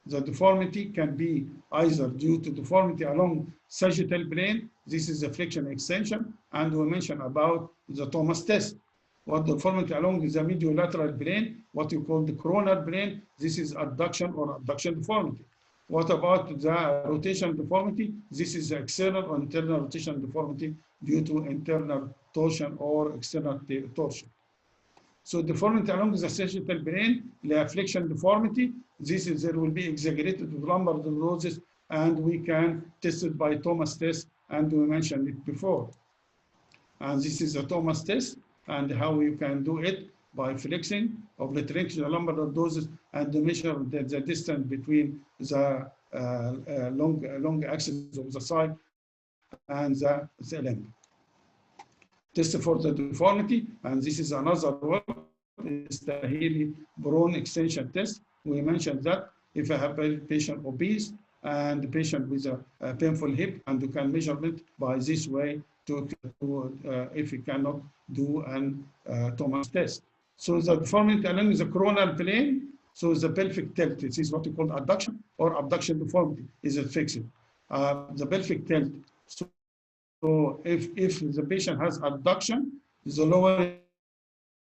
the deformity can be either due to deformity along sagittal plane, this is the flexion extension, and we mentioned about the Thomas test. What deformity along the mediolateral plane, what you call the coronal plane, this is adduction or abduction deformity. What about the rotation deformity? This is the external or internal rotation deformity due to internal torsion or external torsion. So deformity along the sagittal plane, the flexion deformity, this is there will be exaggerated with lumbar dysrhosis, and we can test it by Thomas test, and we mentioned it before. And this is a Thomas test, and how you can do it by flexing, obliterating the lumbar lordosis, and measure the distance between the long axis of the side and the limb. Test for the deformity, and this is another one, is the Healy-Brown extension test. We mentioned that if I have a patient obese and the patient with a painful hip, and you can measure it by this way to if you cannot do an Thomas test. So the deformity along the coronal plane, so the pelvic tilt, this is what we call adduction or abduction deformity, is it fixed? The pelvic tilt. So if the patient has adduction, the lowering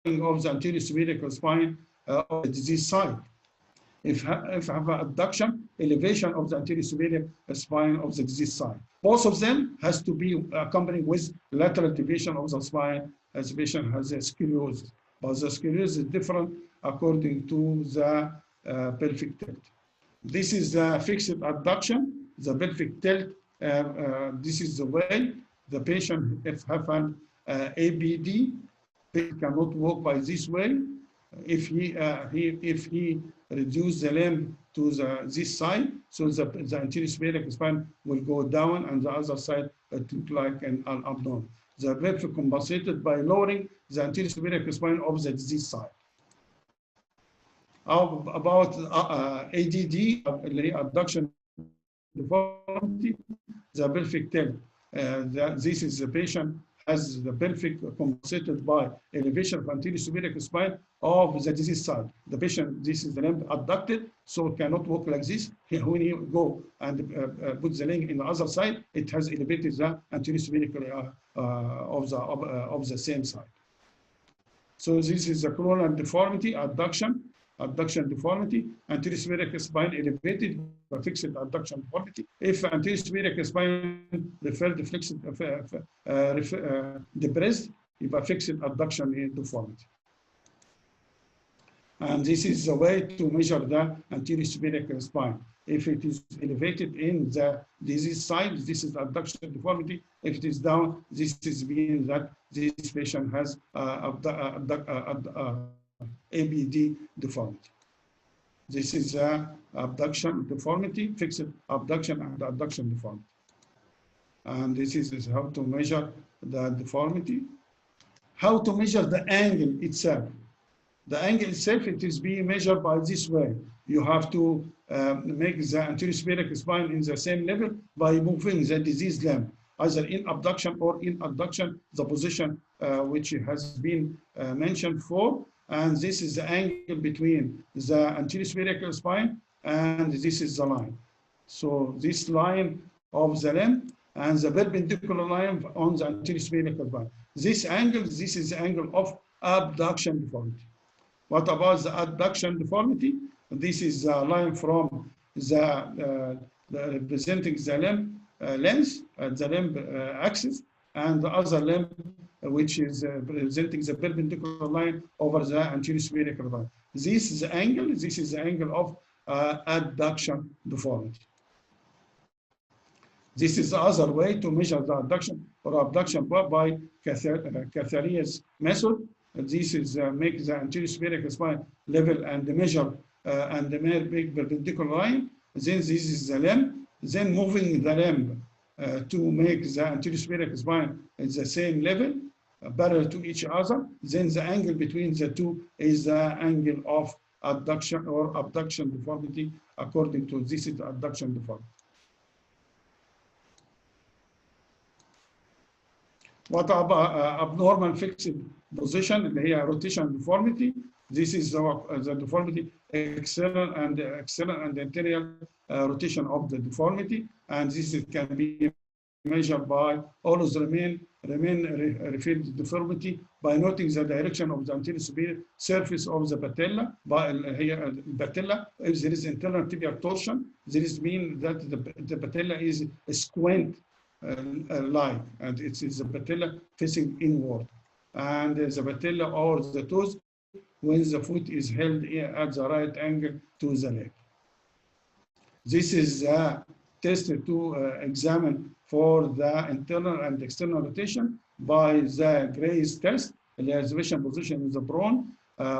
of the anterior cervical spine of the disease side. If I have an adduction, elevation of the anterior cervical spine of the disease side. Both of them has to be accompanied with lateral deviation of the spine as the patient has a scoliosis. But the scoliosis is different according to the pelvic tilt. This is the fixed adduction, the pelvic tilt. This is the way the patient, if have an ABD, cannot walk by this way. If he reduce the limb to this side, so the anterior cervical spine will go down, and the other side it look like an abdomen. The pelvic compensated by lowering the anterior cervical spine of the disease side. About ADD, abduction deformity, the pelvic tilt. This is the patient has the pelvic compensated by elevation of anterior superior spine of the disease side. The patient, this is the limb abducted, so cannot walk like this. When you go and put the leg in the other side, it has elevated the anterior superior of the same side. So this is the coronal deformity, abduction deformity, anterior superior spine elevated, fixed abduction deformity. If anterior superior spine referred flexed, depressed, يبقى fixed abduction deformity. And this is the way to measure the anterior superior spine. If it is elevated in the disease side, this is abduction deformity. If it is down, this is meaning that this patient has ABD deformity. This is abduction deformity, fixed abduction and abduction deformity. And this is how to measure the deformity. How to measure the angle itself. The angle itself, it is being measured by this way. You have to make the anterior superior spine in the same level by moving the diseased limb, either in abduction or in adduction, the position which has been mentioned for. And this is the angle between the anterior superior spine and this is the line. So this line of the limb and the perpendicular line on the anterior superior spine. This angle, this is the angle of abduction deformity. What about the adduction deformity? This is the line from the representing the limb length, the limb axis, and the other limb which is representing the perpendicular line over the anterior superior spine. This is the angle. This is the angle of adduction deformity. This is the other way to measure the adduction or abduction by Catharia's method. This is make the anterior superior spine level and measure and make perpendicular line. Then this is the limb. Then moving the limb to make the anterior superior spine at the same level, parallel to each other. Then the angle between the two is the angle of adduction or abduction deformity according to this is the adduction deformity. What about abnormal fixed position? اللي هي rotation deformity. This is the deformity external and anterior rotation of the deformity, and this can be measured by always remain revealed deformity by noting the direction of the anterior superior surface of the patella. By here patella, if there is internal tibial torsion, this means that the patella is squint like, and it is the patella facing inward, and the patella or the toes when the foot is held at the right angle to the leg. This is a test to examine for the internal and external rotation by the Gray's test. The exhibition position is prone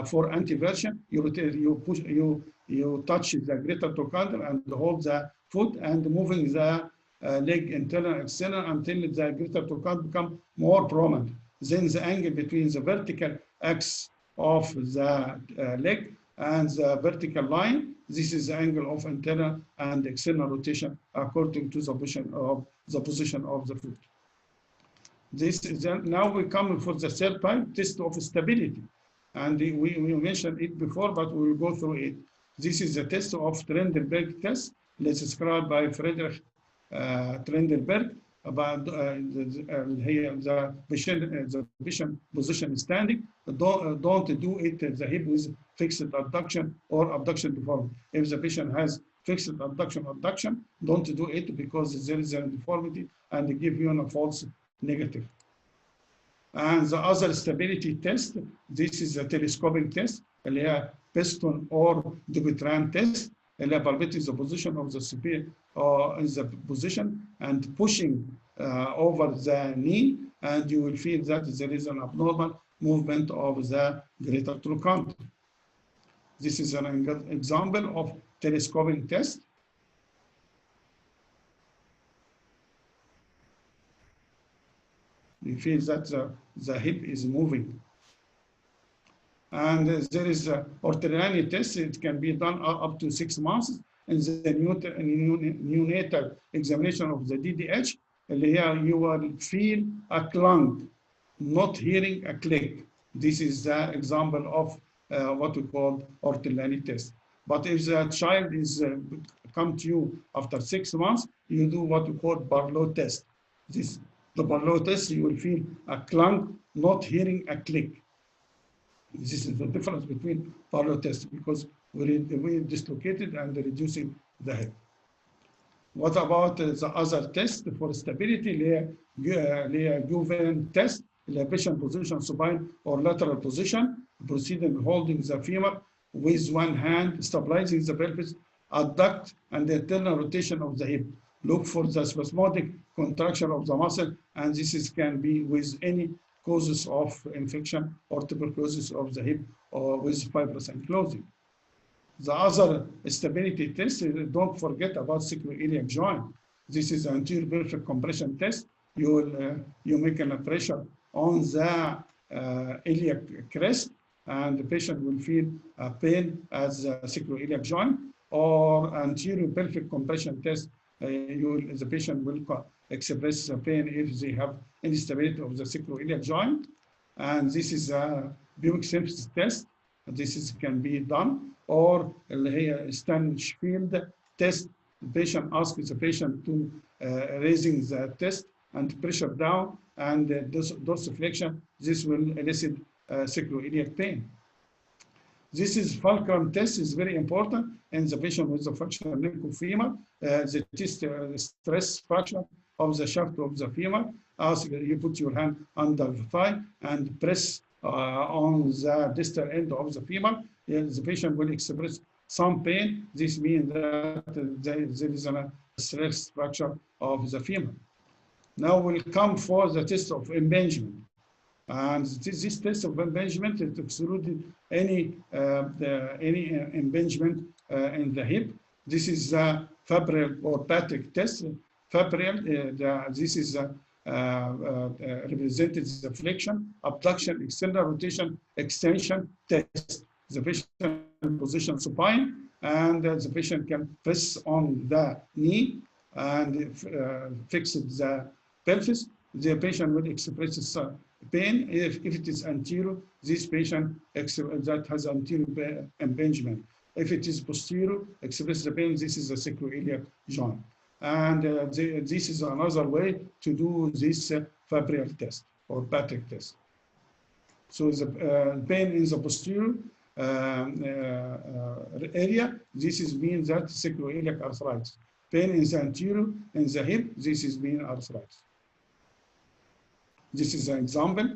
for antiversion. You rotate, you touch the greater trochanter and hold the foot and moving the leg internal and external until the greater trochanter become more prominent. Then the angle between the vertical axis of the leg and the vertical line, this is the angle of internal and external rotation according to the position of the foot. This is now we come for the third type, test of stability, and we mentioned it before, but we will go through it. This is the test of Trendelenburg test, described by Friedrich Trendelenburg about the patient position standing. Don't do it the hip with fixed abduction or abduction deformity. If the patient has fixed abduction, don't do it because there is a deformity and give you a false negative. And the other stability test, this is a telescopic test, اللي هي piston or Dupuytren test. Palpate is the position of the superior is the position and pushing over the knee, and you will feel that there is an abnormal movement of the greater trochanter. This is an example of telescopic test. You feel that the hip is moving. And there is a Ortolani test. It can be done up to 6 months in the neonatal examination of the DDH. Here you will feel a clunk, not hearing a click. This is the example of what we call Ortolani test. But if the child is come to you after 6 months, you do what we call Barlow test. The Barlow test, you will feel a clunk, not hearing a click. This is the difference between Barlow test because we're dislocated and reducing the head. What about the other test for stability? Guven test, patient position, supine or lateral position, proceeding holding the femur with one hand, stabilizing the pelvis, adduct and the internal rotation of the hip. Look for the spasmodic contraction of the muscle, and this can be with any causes of infection or tuberculosis of the hip or with fibrous closing. The other stability test, don't forget about sacroiliac joint. This is anterior perfect compression test. You make a pressure on the iliac crest, and the patient will feel a pain as a sacroiliac joint, or anterior pelvic compression test. The patient will express pain if they have instability of the sacroiliac joint. And this is a pubic symphysis test. This can be done, or a Stanfield test. The patient asks the patient to raising the test and pressure down and dorsiflexion. This will elicit sacroiliac pain. This is fulcrum test is very important in the patient with the functional neck of femur. The test stress fracture of the shaft of the femur. You put your hand under the thigh and press on the distal end of the femur. The patient will express some pain. This means that there is a stress fracture of the femur. Now we'll come for the test of impingement. And this test of impingement, it excluded any impingement in the hip. This is a febrile or Patrick test. Febrile, this is represented the flexion, abduction, external rotation, extension test. The patient position supine, and the patient can press on the knee and fix the pelvis. The patient will express pain. If it is anterior, this patient that has anterior impingement. If it is posterior, express the pain. This is a sacroiliac joint. And this is another way to do this febrile test or Patrick test. So the pain in the posterior area, this means that sacroiliac arthritis. Pain in the anterior, in the hip, this is mean arthritis. This is an example,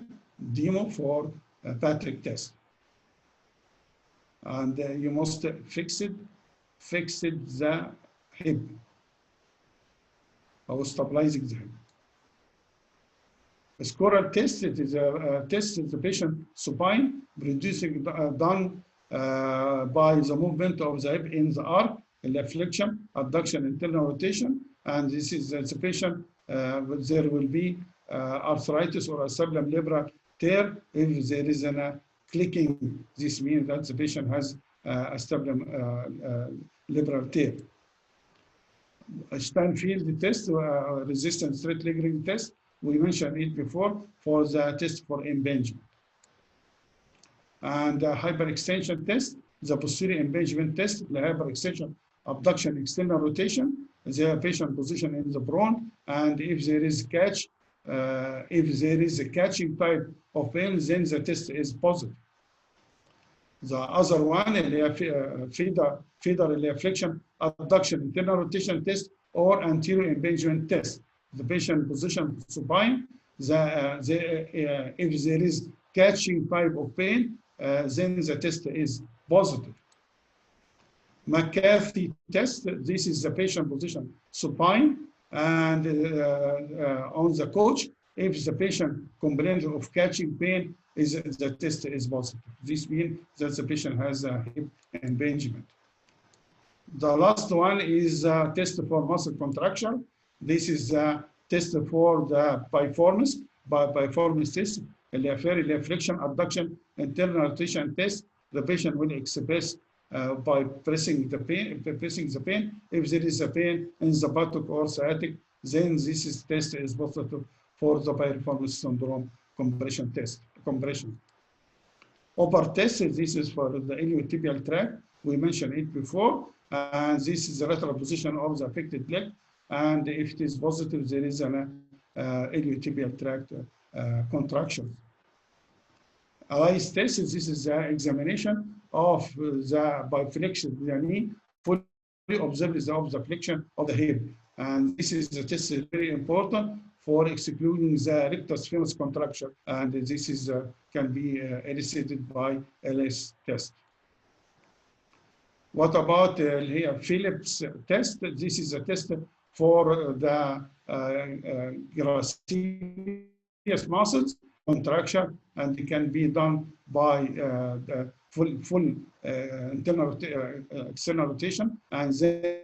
demo for a Patrick test. And you must fix it the hip, or stabilizing the hip. A scoral test, it is a test of the patient supine, producing done by the movement of the hip in the arc, flexion, abduction, internal rotation, and this is the patient, there will be arthritis or a sublumbral tear. If there is a clicking, this means that the patient has a sublumbral tear. A Stanfield test, resistant straight leg ring test, we mentioned it before for the test for impingement. And the hyperextension test, the posterior impingement test, the hyperextension, abduction, external rotation, the patient position in the prone, and if there is catch, if there is a catching type of pain, then the test is positive. The other one, feeder flexion, abduction, internal rotation test, or anterior impingement test. The patient position supine, if there is catching type of pain, then the test is positive. McCarthy test, this is the patient position supine, and on the couch, if the patient complains of catching pain, the test is positive. This means that the patient has a hip impingement. The last one is a test for muscle contraction. This is a test for the piriformis. Piriformis test, اللي هي friction adduction internal rotation test. The patient will express by pressing the pain. If there is a pain in the buttock or sciatic, then this test is positive for the piriformis syndrome compression test. Upper test, this is for the iliotibial tract. We mentioned it before. And this is the lateral position of the affected leg. And if it is positive, there is an iliotibial tract contraction. Eyes test, this is the examination of the biflexion of the knee, fully observe the flexion of the hip. And this is the test is very important for excluding the rectus femoris contraction. And this is can be elicited by LS test. What about here Phillips test? This is a test for the gracilis muscles contraction, and it can be done by the full internal external rotation, and then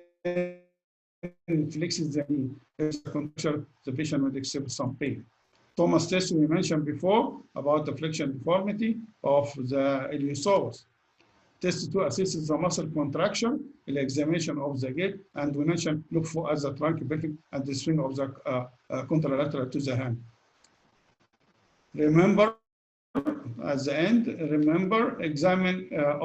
flexes the knee. If the contraction, the patient would accept some pain. Thomas test we mentioned before about the flexion deformity of the iliopsoas. Test to assess the muscle contraction, the examination of the gait, and we mentioned look for as the trunk bending and the swing of the contralateral to the hand. Remember, at the end, remember, examine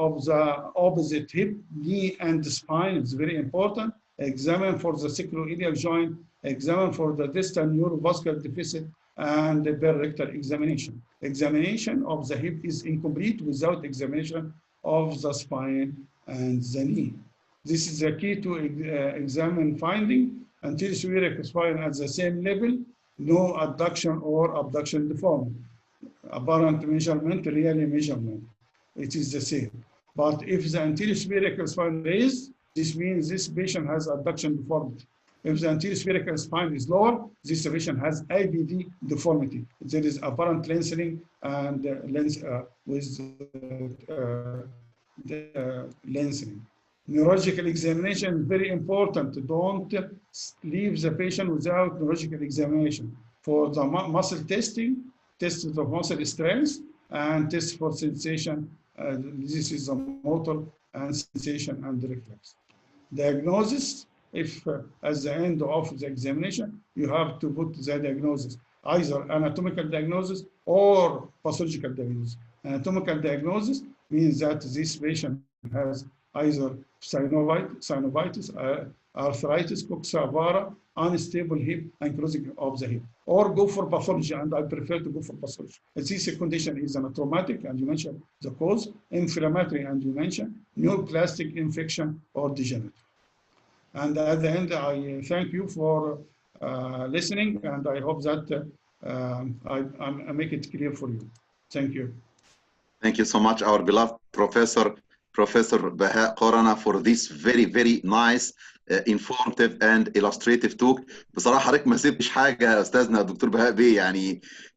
of the opposite hip, knee, and the spine. It's very important. Examine for the sacroiliac joint, examine for the distal neurovascular deficit, and the perirectal examination. Examination of the hip is incomplete without examination of the spine and the knee. This is the key to examine finding. Anterior spherical spine at the same level, no adduction or abduction deformity. Apparent measurement, really measurement, it is the same. But if the anterior spherical spine raised, this means this patient has adduction deformity. If the anterior spherical spine is lower, this patient has IBD deformity. There is apparent lengthening and with the lengthening. Neurological examination is very important. Don't leave the patient without neurological examination. For the muscle testing, test of muscle strength and test for sensation. This is a motor and sensation and reflex. Diagnosis, if at the end of the examination, you have to put the diagnosis, either anatomical diagnosis or pathological diagnosis. Anatomical diagnosis means that this patient has either synovitis, arthritis, coxavara, unstable hip, and closing of the hip. Or go for pathology, and I prefer to go for pathology. This condition is a traumatic, and you mentioned the cause, inflammatory, and you mentioned neoplastic infection or degenerative. And at the end, I thank you for listening, and I hope that I make it clear for you. Thank you. Thank you so much, our beloved Professor Bahaa Kornah, for this very, very nice, informative and illustrative talk. بصراحة حضرتك ما سبتش حاجة يا أستاذنا دكتور بهاء بيه،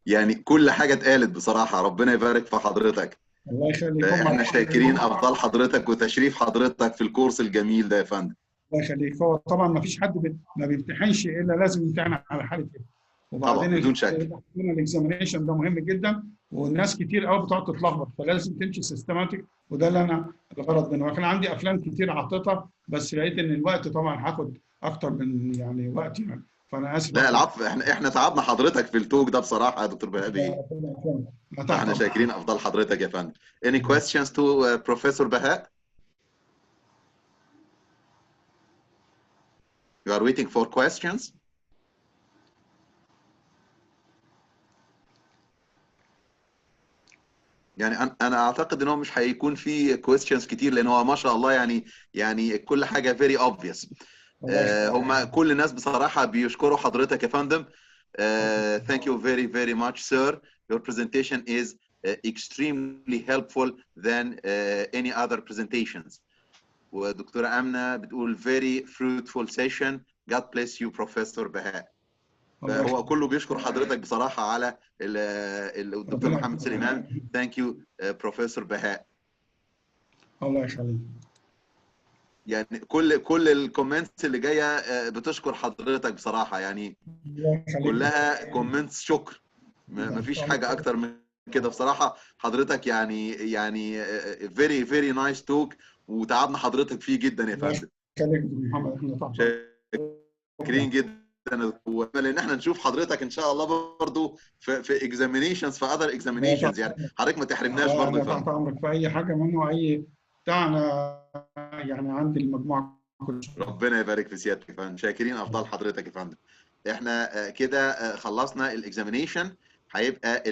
يعني كل حاجة اتقالت بصراحة. ربنا يبارك في حضرتك. الله يخليك. احنا شاكرين أفضل حضرتك وتشريف حضرتك في الكورس الجميل ده يا فندم. الله يخليك. هو طبعا ما فيش حد ما بيمتحنش إلا لازم يمتحن على حالة كده. وبعدين بدون شك. الاكزامينشن ده مهم جدا، والناس كتير قوي بتقعد تتلخبط، فلازم تمشي سيستماتيك، وده اللي انا الغرض منه. وكان عندي افلام كتير حاططها، بس لقيت ان الوقت طبعا هاخد اكتر من وقت يعني، فانا اسف. لا العفو، احنا تعبنا حضرتك في التوك ده بصراحه يا دكتور بهاء بيه. احنا شاكرين افضل حضرتك يا فندم. Any questions to Professor Bahaa? You are waiting for questions? يعني انا اعتقد ان هو مش هيكون في questions كتير، لان هو ما شاء الله يعني كل حاجه very obvious. هم كل الناس بصراحه بيشكروا حضرتك يا فندم. Thank you very very much sir. Your presentation is extremely helpful than any other presentations. ودكتوره امنه بتقول very fruitful session. God bless you Professor Bahaa. هو كله بيشكر حضرتك بصراحة على الدكتور محمد سليمان. Thank you Professor Bahaa. الله يخليك. يعني كل الكومنتس اللي جاية بتشكر حضرتك بصراحة، يعني كلها كومنتس شكر، ما فيش حاجة أكتر من كده بصراحه حضرتك يعني فيري فيري نايس توك، وتعبنا حضرتك فيه جدا يا فندم. خليك محمد، احنا تحت شاكرين جدا، لان احنا نشوف حضرتك ان شاء الله برضو في اكزامينيشنز، في اذر اكزامينيشنز، يعني حضرتك ما تحرمناش برضو يا انا تحت فندم. امرك في اي حاجه منه، اي بتاع، انا يعني عندي المجموعه كلها. ربنا يبارك في سيادتك يا فندم، شاكرين افضل حضرتك يا فندم. احنا كده خلصنا الاكزامينيشن. هيبقى